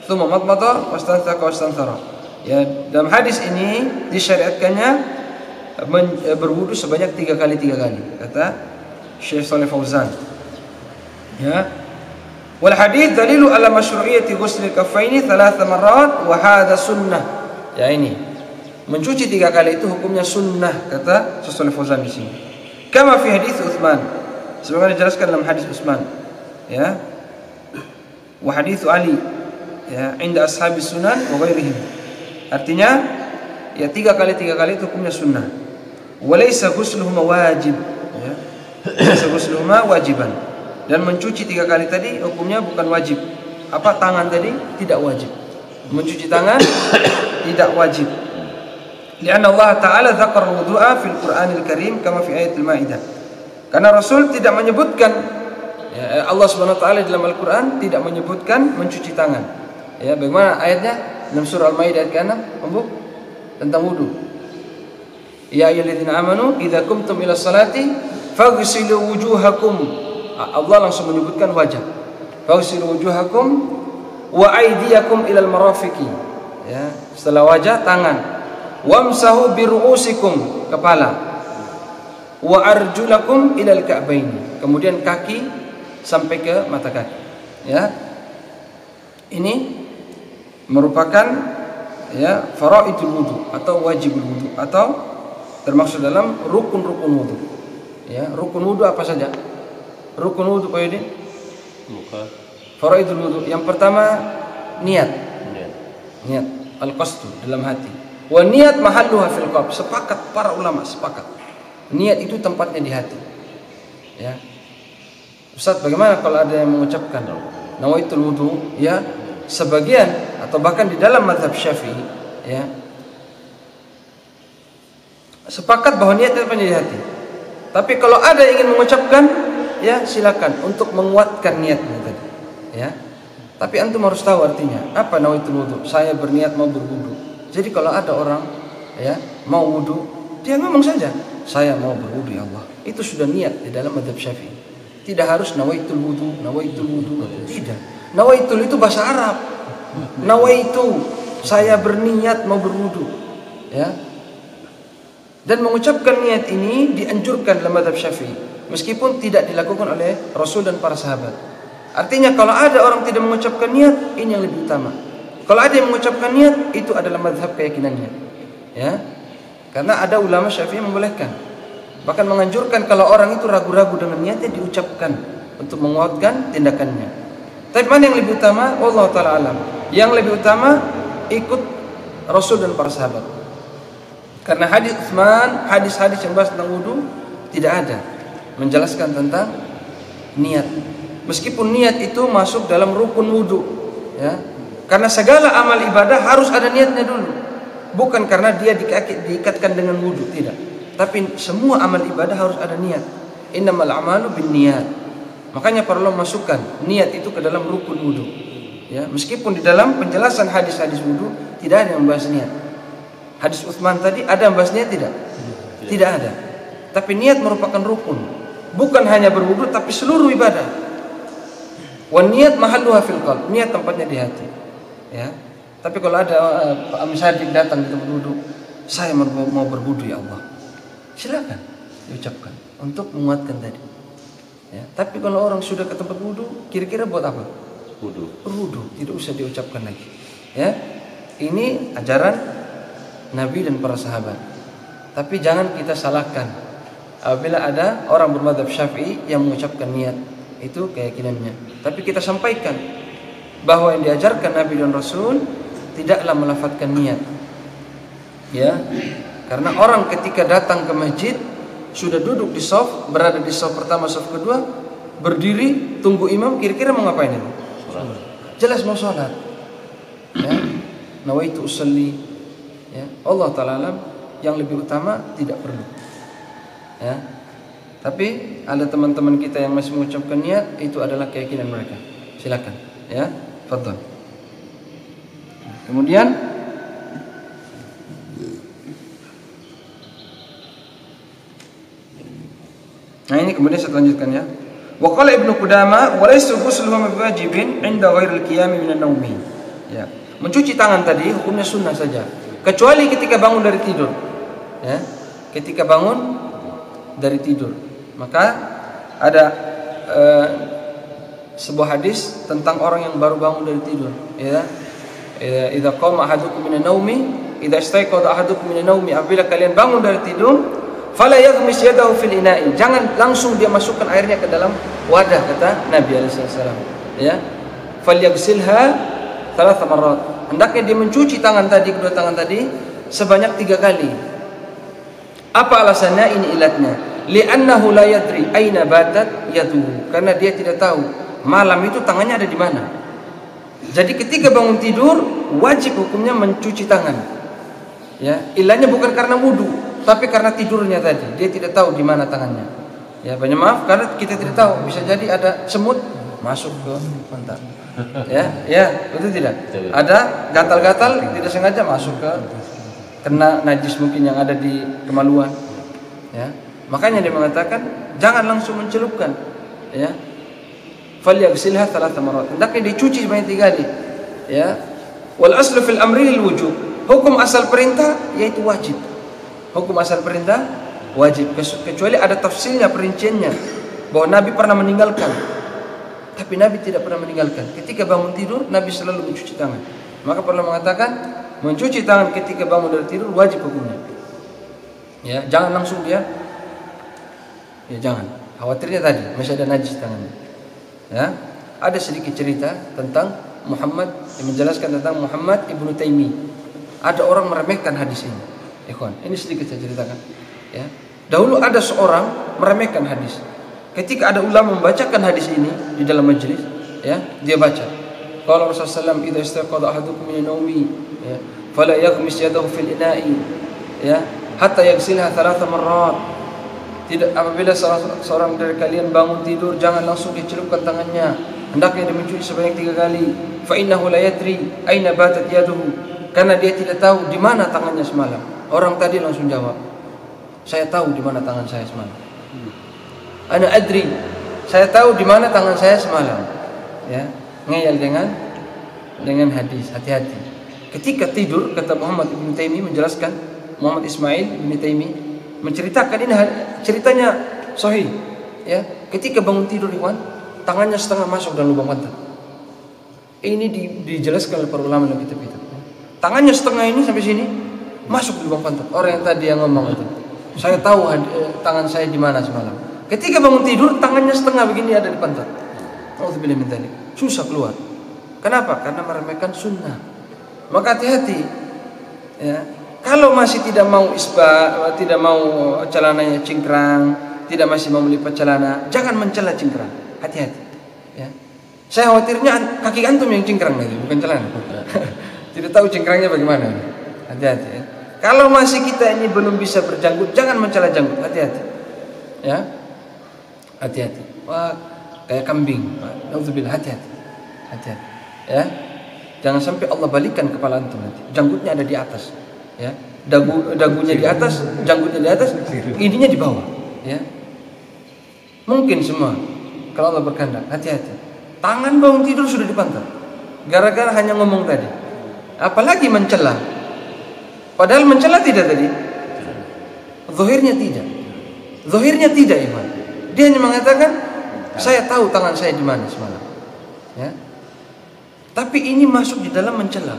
[SPEAKER 1] Tsumma madmada wastanthaka wastanthara. Ya, dalam hadis ini disyariatkannya berwudu sebanyak 3 kali kata Syekh Shalih Fauzan. Ya. Wal hadits dalilu ala masyru'iyyati ghusl al-kaffaini 3 marrat wa hadha sunnah. Ya ini. Mencuci 3 kali itu hukumnya sunnah kata Syekh Shalih Fauzan di sini. Kama fi hadits Utsman. Sebagaimana dijelaskan dalam hadis Utsman. Ya. Wa hadits Ali. Ya, inda ashabis sunan wa ghairihim. Artinya ya 3 kali itu hukumnya sunnah. Walaysa ghusluhuma wajib, ya. Walaysa ghusluhuma wajiban. Dan mencuci 3 kali tadi hukumnya bukan wajib. Apa tangan tadi tidak wajib. Mencuci tangan tidak wajib. Lianna Allah Ta'ala dzakara wudu'a fil Qur'anil Karim kama fi ayatil Maidah. Karena Rasul tidak menyebutkan, ya, Allah Subhanahu wa taala dalam Al-Qur'an tidak menyebutkan mencuci tangan. Ya, bagaimana ayatnya dalam surah Al-Maidah ayat ke-6, tentang wudu. Ya ayyuhalladzina amanu idza qumtum ila sholati faghsilu wujuhakum. Allah langsung menyebutkan wajah. Faghsilu wujuhakum wa aydiyakum ilal marafiqi. Ya, setelah wajah tangan. Wamsahu bi ru'usikum, kepala. Wa arjulakum ilal ka'baini. Kemudian kaki sampai ke mata kaki. Ya. Ini merupakan ya faraidul wudu atau wajibul wudu atau termasuk dalam rukun-rukun wudu. Ya, rukun wudu apa saja? Rukun wudu Pak Yudin? Faraidul wudu. Yang pertama niat. Niat al-qasdu dalam hati. Wa niat mahalluha fil qalb. Sepakat para ulama sepakat. Niat itu tempatnya di hati. Ya. Ustaz, bagaimana kalau ada yang mengucapkan nawaitul wudu, ya, sebagian atau bahkan di dalam mazhab Syafi'i, ya, sepakat bahwa niat itu di hati. Tapi kalau ada yang ingin mengucapkan, ya silakan untuk menguatkan niatnya tadi. Ya. Tapi antum harus tahu artinya. Apa nawaitul wudu? Saya berniat mau berwudu. Jadi kalau ada orang, ya, mau wudu, dia ngomong saja, saya mau berwudu ya Allah. Itu sudah niat di dalam mazhab Syafi'i. Tidak harus nawaitul wudu, nawaitul wudu. Tidak. Nawaitul itu bahasa Arab. Nawaitu, saya berniat mau berwudu, ya. Dan mengucapkan niat ini dianjurkan dalam mazhab Syafi'i, meskipun tidak dilakukan oleh Rasul dan para sahabat. Artinya kalau ada orang tidak mengucapkan niat, ini yang lebih utama. Kalau ada yang mengucapkan niat, itu adalah mazhab keyakinannya, ya. Karena ada ulama Syafi'i membolehkan, bahkan menganjurkan kalau orang itu ragu-ragu dengan niatnya diucapkan untuk menguatkan tindakannya. Tapi mana yang lebih utama? Wallahu ta'ala alam. Yang lebih utama ikut Rasul dan para sahabat. Karena hadis Utsman, hadis-hadis yang bahas tentang wudu tidak ada menjelaskan tentang niat. Meskipun niat itu masuk dalam rukun wudu, ya. Karena segala amal ibadah harus ada niatnya dulu. Bukan karena dia diikatkan dengan wudu, tidak. Tapi semua amal ibadah harus ada niat. Innamal a'malu binniyat. Makanya para ulama masukkan niat itu ke dalam rukun wudu. Ya, meskipun di dalam penjelasan hadis-hadis wudu tidak ada yang membahas niat. Hadis Utsman tadi ada yang bahas niat tidak? Tidak ada. Tapi niat merupakan rukun. Bukan hanya berwudu tapi seluruh ibadah. Wan niat mahalluha fil qalb. Niat tempatnya di hati. Ya. Tapi kalau ada misalnya datang di tempat wudu, saya mau berwudu ya Allah. Silakan diucapkan untuk menguatkan tadi. Ya. Tapi kalau orang sudah ke tempat wudu, kira-kira buat apa? Berwudu, tidak usah diucapkan lagi. Ya. Ini ajaran Nabi dan para sahabat. Tapi jangan kita salahkan apabila ada orang bermadzhab Syafi'i yang mengucapkan niat, itu keyakinannya. Tapi kita sampaikan bahwa yang diajarkan Nabi dan Rasul tidaklah melafadzkan niat. Ya. Karena orang ketika datang ke masjid sudah duduk di shaf, berada di shaf pertama, shaf kedua, berdiri tunggu imam, kira-kira mau ngapain itu? Jelas mau sholat. Ya. Nawaitu usalli. Ya, Allah Ta'ala alam, yang lebih utama tidak perlu. Ya. Tapi ada teman-teman kita yang masih mengucapkan niat, itu adalah keyakinan mereka. Silakan, ya. Fadhal. Kemudian nah ini kemudian saya lanjutkan, ya. Wa qala Ibnu Qudamah wa laysa ghusluhu wajibin 'inda ghairil qiyam min an-naumi. Ya. Mencuci tangan tadi hukumnya sunnah saja, kecuali ketika bangun dari tidur, ya. Ketika bangun dari tidur, maka ada sebuah hadis tentang orang yang baru bangun dari tidur, ya. Idza qama ahadukum minan naumi, idza istayqadha ahadukum minan naumi, apabila kalian bangun dari tidur, fala yaghmis yadahu fil ina'i, jangan langsung dia masukkan airnya ke dalam wadah, kata Nabi sallallahu alaihi wasallam, ya. Falyaghsilha 3 marrat, hendaknya dia mencuci tangan tadi, kedua tangan tadi sebanyak 3 kali. Apa alasannya? Ini ilatnya. Li'annahu la yadri aina batat yaduhu, karena dia tidak tahu malam itu tangannya ada di mana. Jadi ketika bangun tidur wajib hukumnya mencuci tangan. Ya, ilahnya bukan karena wudu, tapi karena tidurnya tadi. Dia tidak tahu di mana tangannya. Ya, banyak maaf karena kita tidak tahu, bisa jadi ada semut masuk ke mata. Ya, betul tidak? Ada gatal-gatal tidak sengaja masuk ke, kena najis mungkin yang ada di kemaluan. Ya. Makanya dia mengatakan jangan langsung mencelupkan, ya. Falyaghsilha 3 marrat. Hendaknya dicuci sebanyak 3 kali. Ya. Wal aslu fil amri lil wujub. Hukum asal perintah yaitu wajib. Hukum asal perintah wajib, kecuali ada tafsirnya, perinciannya, bahwa Nabi pernah meninggalkan. Tapi Nabi tidak pernah meninggalkan. Ketika bangun tidur Nabi selalu mencuci tangan. Maka pernah mengatakan mencuci tangan ketika bangun dari tidur wajib hukumnya. Ya, jangan langsung dia. Ya jangan. Khawatirnya tadi masih ada najis tangannya. Ya, ada sedikit cerita tentang Muhammad yang menjelaskan tentang Muhammad Ibnu Taimiyah. Ada orang meremehkan hadis ini. Ikhwan, ini sedikit saya ceritakan. Ya, dahulu ada seorang meremehkan hadis. Ketika ada ulama membacakan hadis ini di dalam majelis, ya, dia baca. Qala Rasulullah sallallahu alaihi wasallam, "Idza istaqadha ahadukum min an-nawmi, ya, fala yaghmis yadahu fil ina'i, ya, hatta yaghsilha 3 marrat." Tidak, apabila seorang dari kalian bangun tidur jangan langsung dicelupkan tangannya, hendaknya dia mencuci sebanyak 3 kali. Fa innahu la yadri aina batat yaduhu, karena dia tidak tahu di mana tangannya semalam. Orang tadi langsung jawab, "Saya tahu di mana tangan saya semalam." Ana adri, saya tahu di mana tangan saya semalam. Ya, ngeyel dengan hadis, hati-hati. ketika tidur, kata Muhammad Ibn Taimiyah menjelaskan, Muhammad Ismail Ibn Taimiyah menceritakan, ini ceritanya sahih, ya. Ketika bangun tidur ikhwan, tangannya setengah masuk dalam lubang pantat. Ini dijelaskan oleh para ulama dalam kitab-kitab. Tangannya setengah ini sampai sini masuk di lubang pantat. Orang yang tadi yang ngomong itu, saya tahu tangan saya di mana semalam. Ketika bangun tidur, tangannya setengah begini ada di pantat. Alhamdulillah min dzalik. Susah keluar. Kenapa? Karena meremehkan sunnah. Maka hati-hati, ya. Kalau masih tidak mau tidak mau celananya cingkrang, tidak masih mau melipat celana, jangan mencela cingkrang. Hati-hati, ya. Saya khawatirnya kaki antum yang cingkrang lagi, bukan celana. Tidak tahu cingkrangnya bagaimana. Hati-hati, ya. Kalau masih kita ini belum bisa berjanggut, jangan mencela janggut. Hati-hati, ya. Hati-hati. Wah, kayak kambing. Alhamdulillah, hati-hati. Hati-hati, ya. Jangan sampai Allah balikan kepala antum nanti. Janggutnya ada di atas, ya. Dagunya di atas, janggutnya di atas, ininya di bawah, ya. Mungkin semua kalau Allah berkehendak. Hati-hati. Tangan bangun tidur sudah di pantat, gara-gara hanya ngomong tadi. Apalagi mencela. Padahal mencela tidak tadi. Zahirnya tidak. Zahirnya tidak, iman. Dia hanya mengatakan, saya tahu tangan saya di mana semalam, ya. Tapi ini masuk di dalam mencela.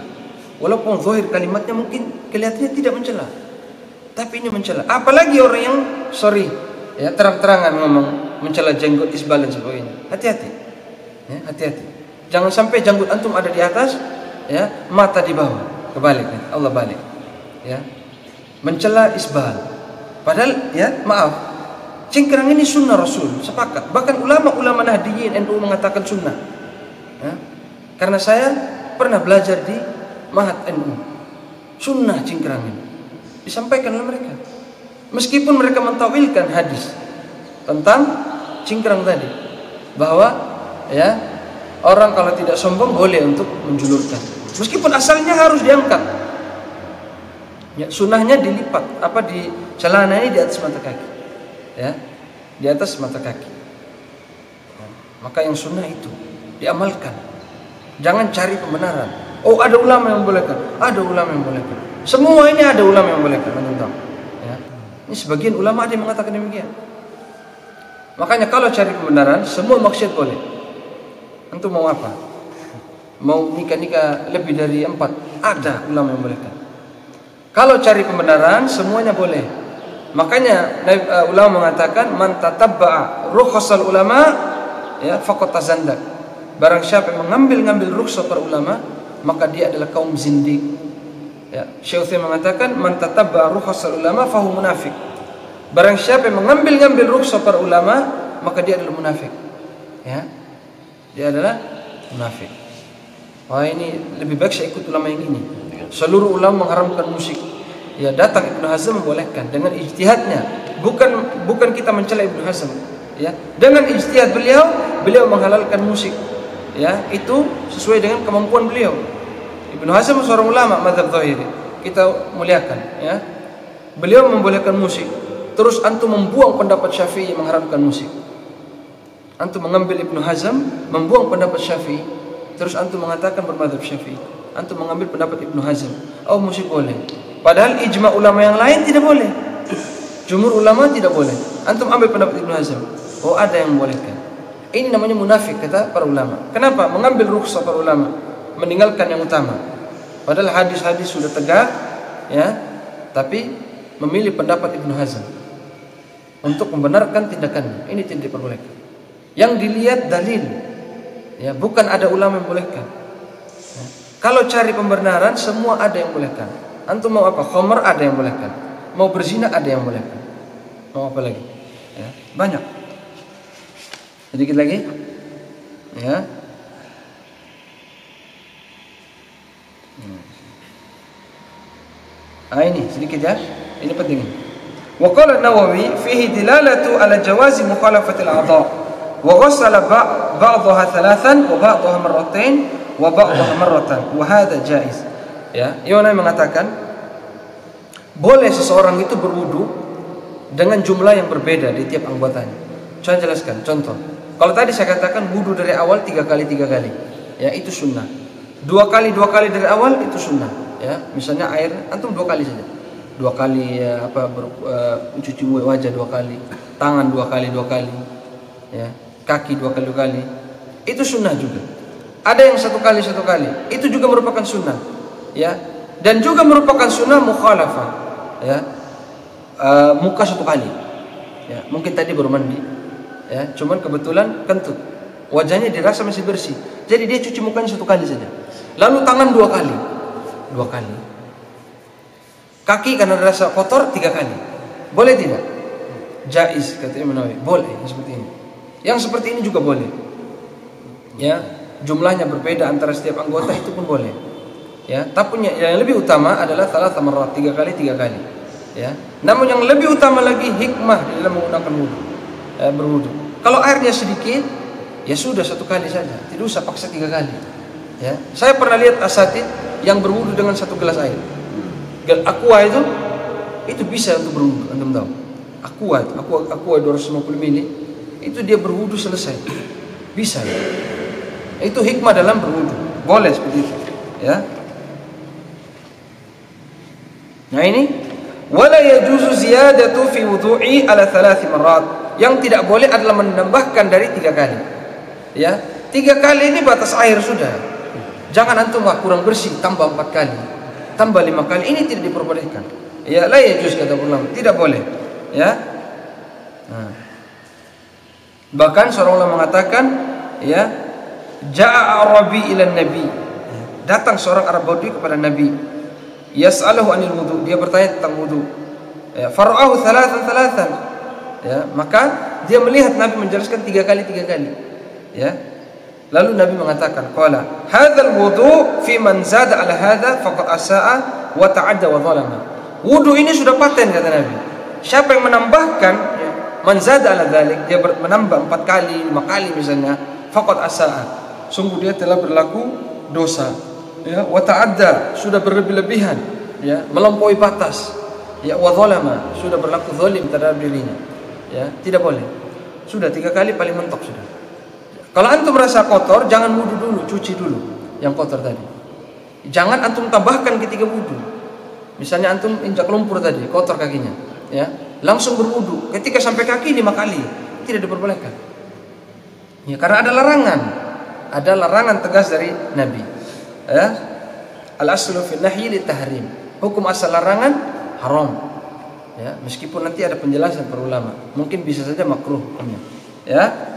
[SPEAKER 1] Walaupun zahir kalimatnya mungkin kelihatannya tidak mencela, tapi ini mencela. Apalagi orang yang ya, terang-terangan ngomong mencela jenggot, isbal dan sebagainya. Hati-hati, ya, hati-hati. Jangan sampai janggut antum ada di atas, ya, mata di bawah. Kebalik, ya. Allah balik, ya. Mencela isbal. Padahal, ya, maaf, cingkrang ini sunnah Rasul, sepakat. Bahkan ulama-ulama Nahdiyin NU mengatakan sunnah, ya. Karena saya pernah belajar di Mahat NU, sunnah cingkrang ini disampaikan oleh mereka. Meskipun mereka mentawilkan hadis tentang cingkrang tadi, bahwa, ya, orang kalau tidak sombong boleh untuk menjulurkan, meskipun asalnya harus diangkat, ya, sunnahnya dilipat, di celana ini di atas mata kaki, ya, di atas mata kaki, ya. Maka yang sunnah itu diamalkan. Jangan cari pembenaran. Oh, ada ulama yang membolehkan, ada ulama yang membolehkan. Semua ini ada ulama yang membolehkan, teman-teman, ya. Ini sebagian ulama ada yang mengatakan demikian. Makanya kalau cari pembenaran, semua maksiat boleh. Antum mau apa? Mau nikah lebih dari 4, ada ulama yang membolehkan. Kalau cari pembenaran, semuanya boleh. Makanya ulama mengatakan, man tatabba'a rukhsal ulama, ya, faqad tazandak. Barang siapa yang mengambil rukhsah para ulama, maka dia adalah kaum zindik, ya. Syekh Utsaimin mengatakan, man tatabba'a rukhsal ulama fahu munafik. Barang siapa yang mengambil rukhsah para ulama, maka dia adalah munafik, ya. Dia adalah munafik. Wah, ini lebih baik saya ikut ulama yang ini. Seluruh ulama mengharamkan musik, ya. Datang Ibnu Hazm membolehkan dengan ijtihadnya, bukan kita mencela Ibnu Hazm, ya. Dengan ijtihad beliau menghalalkan musik, ya, itu sesuai dengan kemampuan beliau. Ibnu Hazm seorang ulama mazhab Zahiri, kita muliakan, ya. Beliau membolehkan musik, terus antum membuang pendapat Syafi'i mengharamkan musik. Antum mengambil Ibnu Hazm, membuang pendapat Syafi'i, terus antum mengatakan bermadzhab Syafi'i. Antum mengambil pendapat Ibnu Hazm, oh musik boleh. Padahal ijma ulama yang lain tidak boleh. Jumhur ulama tidak boleh. Antum ambil pendapat Ibnu Hazm, oh ada yang membolehkan. Ini namanya munafik kata para ulama. Kenapa? Mengambil rukhsah para ulama, meninggalkan yang utama. Padahal hadis-hadis sudah tegak, ya, tapi memilih pendapat Ibnu Hazm untuk membenarkan tindakannya. Ini tidak diperbolehkan. Yang dilihat dalil, ya, bukan ada ulama yang bolehkan, ya. Kalau cari pembenaran, semua ada yang bolehkan. Antum mau apa? Khamr ada yang bolehkan, mau berzina ada yang bolehkan, mau apa lagi, ya, banyak. Sedikit lagi, ya. Ini sedikit, ya. Ini penting. Wa qala an-Nawawi fihi dilalatu ala jawazi mukhalafati al-a'dha wa ghassala ba'daha thalathan wa ba'daha marratain wa ba'daha marratan wa hadha jaiz. Ya, Nawawi mengatakan boleh seseorang itu berwudu dengan jumlah yang berbeda di tiap anggotanya. Saya jelaskan contoh. Kalau tadi saya katakan wudu dari awal 3 kali, ya, itu sunnah. Dua kali dari awal itu sunnah. Ya, misalnya air antum 2 kali saja. 2 kali ya, mencuci wajah 2 kali, tangan 2 kali, ya, kaki 2 kali. Itu sunnah juga. Ada yang 1 kali, itu juga merupakan sunnah. Ya, dan juga merupakan sunnah mukhalafah. Ya, muka 1 kali. Ya, mungkin tadi baru mandi. Ya, cuman kebetulan kentut. Wajahnya dirasa masih bersih. Jadi dia cuci mukanya 1 kali saja. Lalu tangan 2 kali. Kaki karena dirasa kotor 3 kali. Boleh tidak? Jaiz kata Imam Nawawi. Boleh seperti ini. Yang seperti ini juga boleh. Ya, jumlahnya berbeda antara setiap anggota itu pun boleh. Ya, tapi yang lebih utama adalah thalath marrat, 3 kali. Ya. Namun yang lebih utama lagi hikmah di dalam menggunakan wudu. Berwudu. Kalau airnya sedikit, ya sudah 1 kali saja. Tidak usah paksa 3 kali. Ya. Saya pernah lihat asatid yang berwudu dengan 1 gelas air. Aqua itu bisa untuk berwudu, antum tahu. Aqua 250 ml itu dia berwudu selesai. Bisa ya. Itu hikmah dalam berwudu. Boleh seperti itu, ya. Nah ini wala yajuzu ziyadatu fi wudu'i ala 3 marrat. Yang tidak boleh adalah menambahkan dari 3 kali. Ya, 3 kali ini batas air sudah. Jangan antum kurang bersih tambah 4 kali. Tambah 5 kali, ini tidak diperbolehkan. Ya, la yajuz kata ulama, tidak boleh. Ya. Nah. Bahkan seorang ulama mengatakan, ya, ja'a Arabi ila Nabi. Datang seorang Arab Badui kepada Nabi. Yas'aluhu anil wudu, dia bertanya tentang wudu. Ya, fara'ahu thalathan. Ya, maka dia melihat Nabi menjelaskan 3 kali. Ya. Lalu Nabi mengatakan, qala hadzal wudu fi man zada ala hadza faqad asaa wa ta'adda wa zalama. Wudu ini sudah paten kata Nabi. Siapa yang menambahkan, ya, man zada ala dzalik, dia menambah 4 kali, 5 kali misalnya, faqad asaa. Sungguh dia telah berlaku dosa. Ya, wa ta'adda, sudah berlebih-lebihan, ya, melampaui batas. Ya, wa zalama, sudah berlaku zalim terhadap dirinya. Ya, tidak boleh. Sudah 3 kali paling mentok sudah. Kalau antum merasa kotor, jangan wudu dulu, cuci dulu yang kotor tadi. Jangan antum tambahkan ketika wudu. Misalnya antum injak lumpur tadi, kotor kakinya, ya, langsung berwudu. Ketika sampai kaki 5 kali, tidak diperbolehkan. Ya, karena ada larangan tegas dari Nabi. Ya, al-aslu fil nahyi lit-tahrim. Hukum asal larangan haram. Ya, meskipun nanti ada penjelasan para ulama, mungkin bisa saja makruh hukumnya. Ya.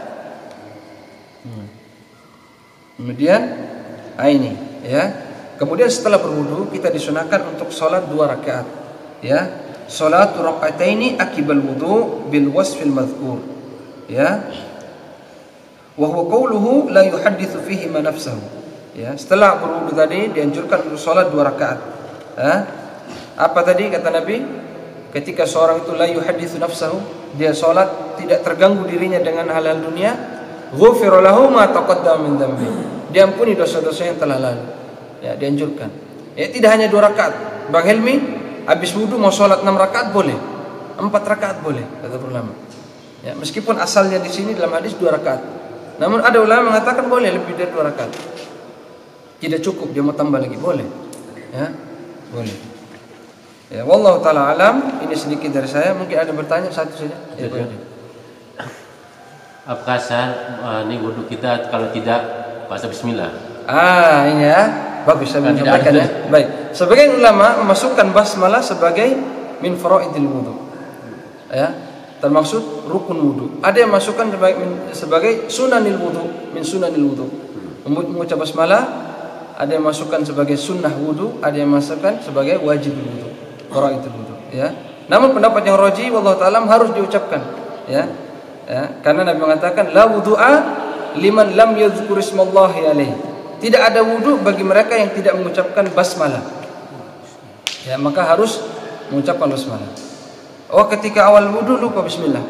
[SPEAKER 1] Kemudian ini, ya. Kemudian setelah berwudu kita disunahkan untuk salat 2 rakaat. Ya. Salat raka'ataini akibal wudu bil wasfil madhkur. Ya. Wa huwa qawluhu la yuhadditsu fihi ma nafsuhu. Ya, setelah berwudu tadi dianjurkan untuk salat 2 rakaat. Apa tadi kata Nabi? Ketika seorang itu la yuhadditsu nafsahu, dia salat tidak terganggu dirinya dengan hal-hal dunia, ghufira lahu ma taqaddama min dzambi. Diampuni dosa-dosa yang telah lalu. Ya, dianjurkan. Ya, tidak hanya 2 rakaat. Bang Helmi habis wudu mau salat 6 rakaat boleh. 4 rakaat boleh kata ulama. Ya, meskipun asalnya di sini dalam hadis 2 rakaat. Namun ada ulama mengatakan boleh lebih dari 2 rakaat. Tidak cukup, dia mau tambah lagi, boleh. Ya, boleh. Ya, wallahu taala alam. Ini sedikit dari saya. Mungkin ada bertanya satu saja. Ya, boleh.
[SPEAKER 2] Apakah sah ini wudu kita kalau tidak baca bismillah?
[SPEAKER 1] Ini ya. Bagus saya menyampaikan ya. Baik. Sebagian ulama memasukkan basmalah sebagai min faraidil wudu. Ya, termasuk rukun wudu. Ada yang masukkan sebagai sunanil wudu, min sunanil wudu. Mengucap basmalah ada yang masukkan sebagai sunnah wudu, ada yang masukkan sebagai wajib wudu, faraidul wudu, ya. Namun pendapat yang rajih wallahu ta'ala harus diucapkan, ya. Ya, karena Nabi mengatakan la wudu'a liman lam yadhkur ismallahi alaihi. Tidak ada wudu bagi mereka yang tidak mengucapkan basmalah. Ya, maka harus mengucapkan basmalah. Oh, ketika awal wudu lupa bismillah.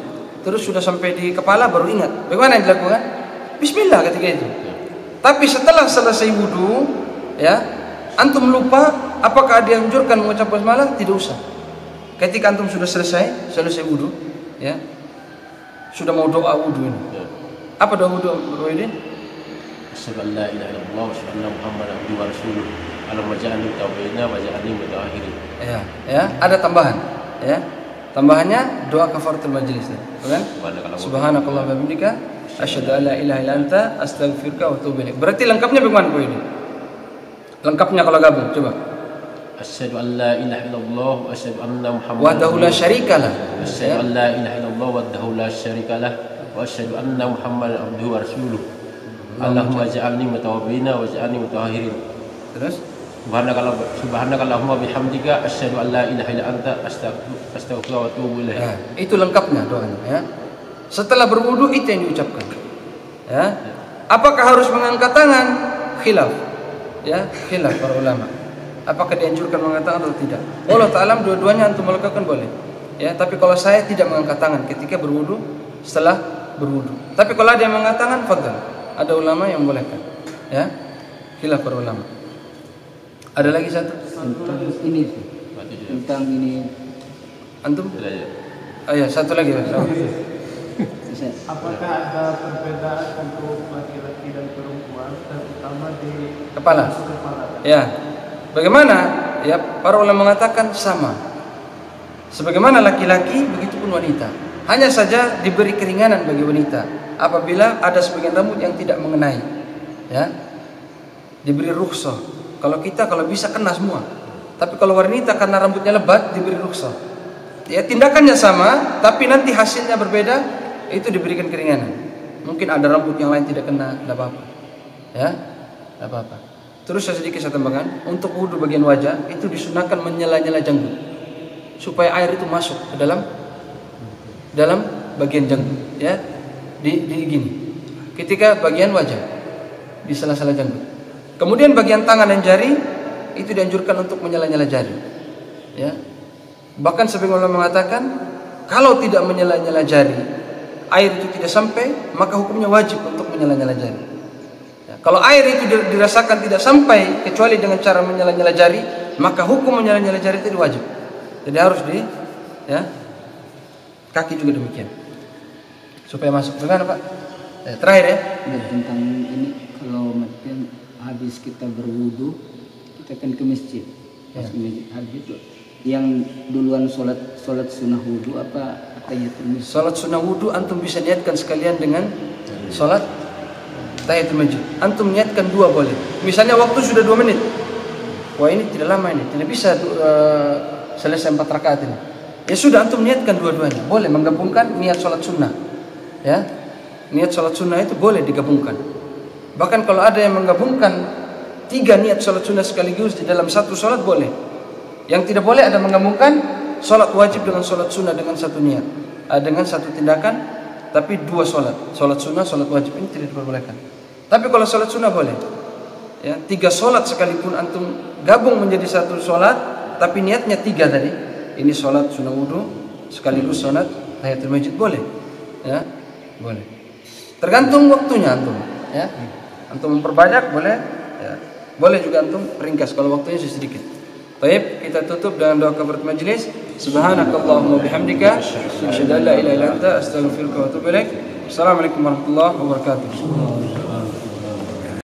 [SPEAKER 1] Terus sudah sampai di kepala baru ingat. Bagaimana yang dilakukan? Bismillah ketika itu. Tapi setelah selesai wudu, ya, antum lupa, apakah dianjurkan mengucap basmalah? Tidak usah. Ketika antum sudah selesai wudu, ya, sudah mau doa wudu ini. Apa doa wudu, Bro Idin?
[SPEAKER 2] Asyhadu an la ilaha illallah wa asyhadu anna Muhammadan abduhu wa rasuluh. Allahumma ja'alni tawabina wa ja'alni mutahhirin.
[SPEAKER 1] Ya, ada tambahan, ya. Tambahannya doa kafaratul majlis, kan? Subhanakallah wa bihamdika asyhadu an la ilaha illa anta astaghfiruka wa atubu ilaik. Berarti lengkapnya bagaimana Bu ini? Lengkapnya kalau gabung, coba.
[SPEAKER 2] Asyhadu an la ilaha illallah wa asyhadu anna Muhammadan
[SPEAKER 1] Wahdahu la syarikalah.
[SPEAKER 2] Asyhadu an la ilaha illallah wahdahu la syarikalah wa asyhadu anna Muhammadan abduhu wa rasuluh. Allahumma ja'alni mutawabbina wa ja'alni mutahhirin.
[SPEAKER 1] Terus
[SPEAKER 2] Subhanakallahumma bihamdika asyhadu an la ilaha illa anta astaghfiruka wa atubu ilaik.
[SPEAKER 1] Ya, itu lengkapnya doanya, ya. Setelah berwudu itu yang diucapkan. Ya. Apakah harus mengangkat tangan? Khilaf. Ya, khilaf para ulama. Apakah dianjurkan mengangkat tangan atau tidak? Allah Ta'ala dua-duanya antum melakukan boleh. Ya, tapi kalau saya tidak mengangkat tangan ketika berwudu, setelah berwudu. Tapi kalau ada yang mengangkat tangan, fadhal. Ada ulama yang membolehkan. Ya. Khilaf para ulama. Ada lagi satu
[SPEAKER 3] ini tentang ini
[SPEAKER 1] antum? Ya, satu lagi.
[SPEAKER 4] Apakah ada perbedaan untuk laki-laki dan perempuan, terutama di
[SPEAKER 1] kepala? Ya. Bagaimana? Ya, para ulama mengatakan sama. Sebagaimana laki-laki, begitu pun wanita. Hanya saja diberi keringanan bagi wanita apabila ada sebagian rambut yang tidak mengenai. Ya. Diberi rukhsah. Kalau bisa kena semua. Tapi kalau wanita karena rambutnya lebat diberi rukhsah. Ya, tindakannya sama, tapi nanti hasilnya berbeda, itu diberikan keringanan. Mungkin ada rambut yang lain tidak kena, tidak apa-apa. Ya, tidak apa-apa. Terus saya tambahkan, untuk wudu bagian wajah itu disunahkan menyela-nyela janggut supaya air itu masuk ke dalam bagian janggut. Ya, di gini. Ketika bagian wajah di sela-sela janggut. Kemudian bagian tangan dan jari itu dianjurkan untuk menyela-nyela jari. Ya. Bahkan sebagian ulama mengatakan kalau tidak menyela-nyela jari, air itu tidak sampai, maka hukumnya wajib untuk menyela-nyela jari. Ya. Kalau air itu dirasakan tidak sampai kecuali dengan cara menyela-nyela jari, maka hukum menyela-nyela jari itu wajib. Jadi harus kaki juga demikian. Supaya masuk. Bagaimana Pak? Terakhir ya.
[SPEAKER 3] Tentang ini kalau mungkin habis kita berwudu kita kan ke masjid. Pas ke masjid habis itu yang duluan sholat sunnah wudu apa tahiyatul masjid?
[SPEAKER 1] Sholat sunnah wudu antum bisa niatkan sekalian dengan sholat tahiyatul masjid. Antum niatkan dua boleh. Misalnya waktu sudah 2 menit. Wah ini tidak lama ini, tidak bisa selesai 4 rakaat ini. Ya sudah antum niatkan dua-duanya. Boleh menggabungkan niat sholat sunnah. Ya, niat sholat sunnah itu boleh digabungkan. Bahkan kalau ada yang menggabungkan 3 niat sholat sunnah sekaligus di dalam satu sholat boleh. Yang tidak boleh ada menggabungkan sholat wajib dengan sholat sunnah dengan satu niat, dengan satu tindakan, tapi 2 sholat. Sholat sunnah, sholat wajib ini tidak diperbolehkan. Tapi kalau sholat sunnah boleh. Ya, 3 sholat sekalipun antum gabung menjadi satu sholat, tapi niatnya 3 tadi. Ini sholat sunnah wudu sekaligus sholat tahiyatul masjid boleh. Ya, boleh. Tergantung waktunya antum. Ya. Antum memperbanyak boleh, ya. Boleh juga antum ringkas kalau waktunya sedikit. Baik, kita tutup dengan doa kafaratul majlis. Subhanakallahumma bihamdika asyhadu an la ilaha illa anta astaghfiruka wa atubu ilaik. Assalamualaikum warahmatullahi wabarakatuh.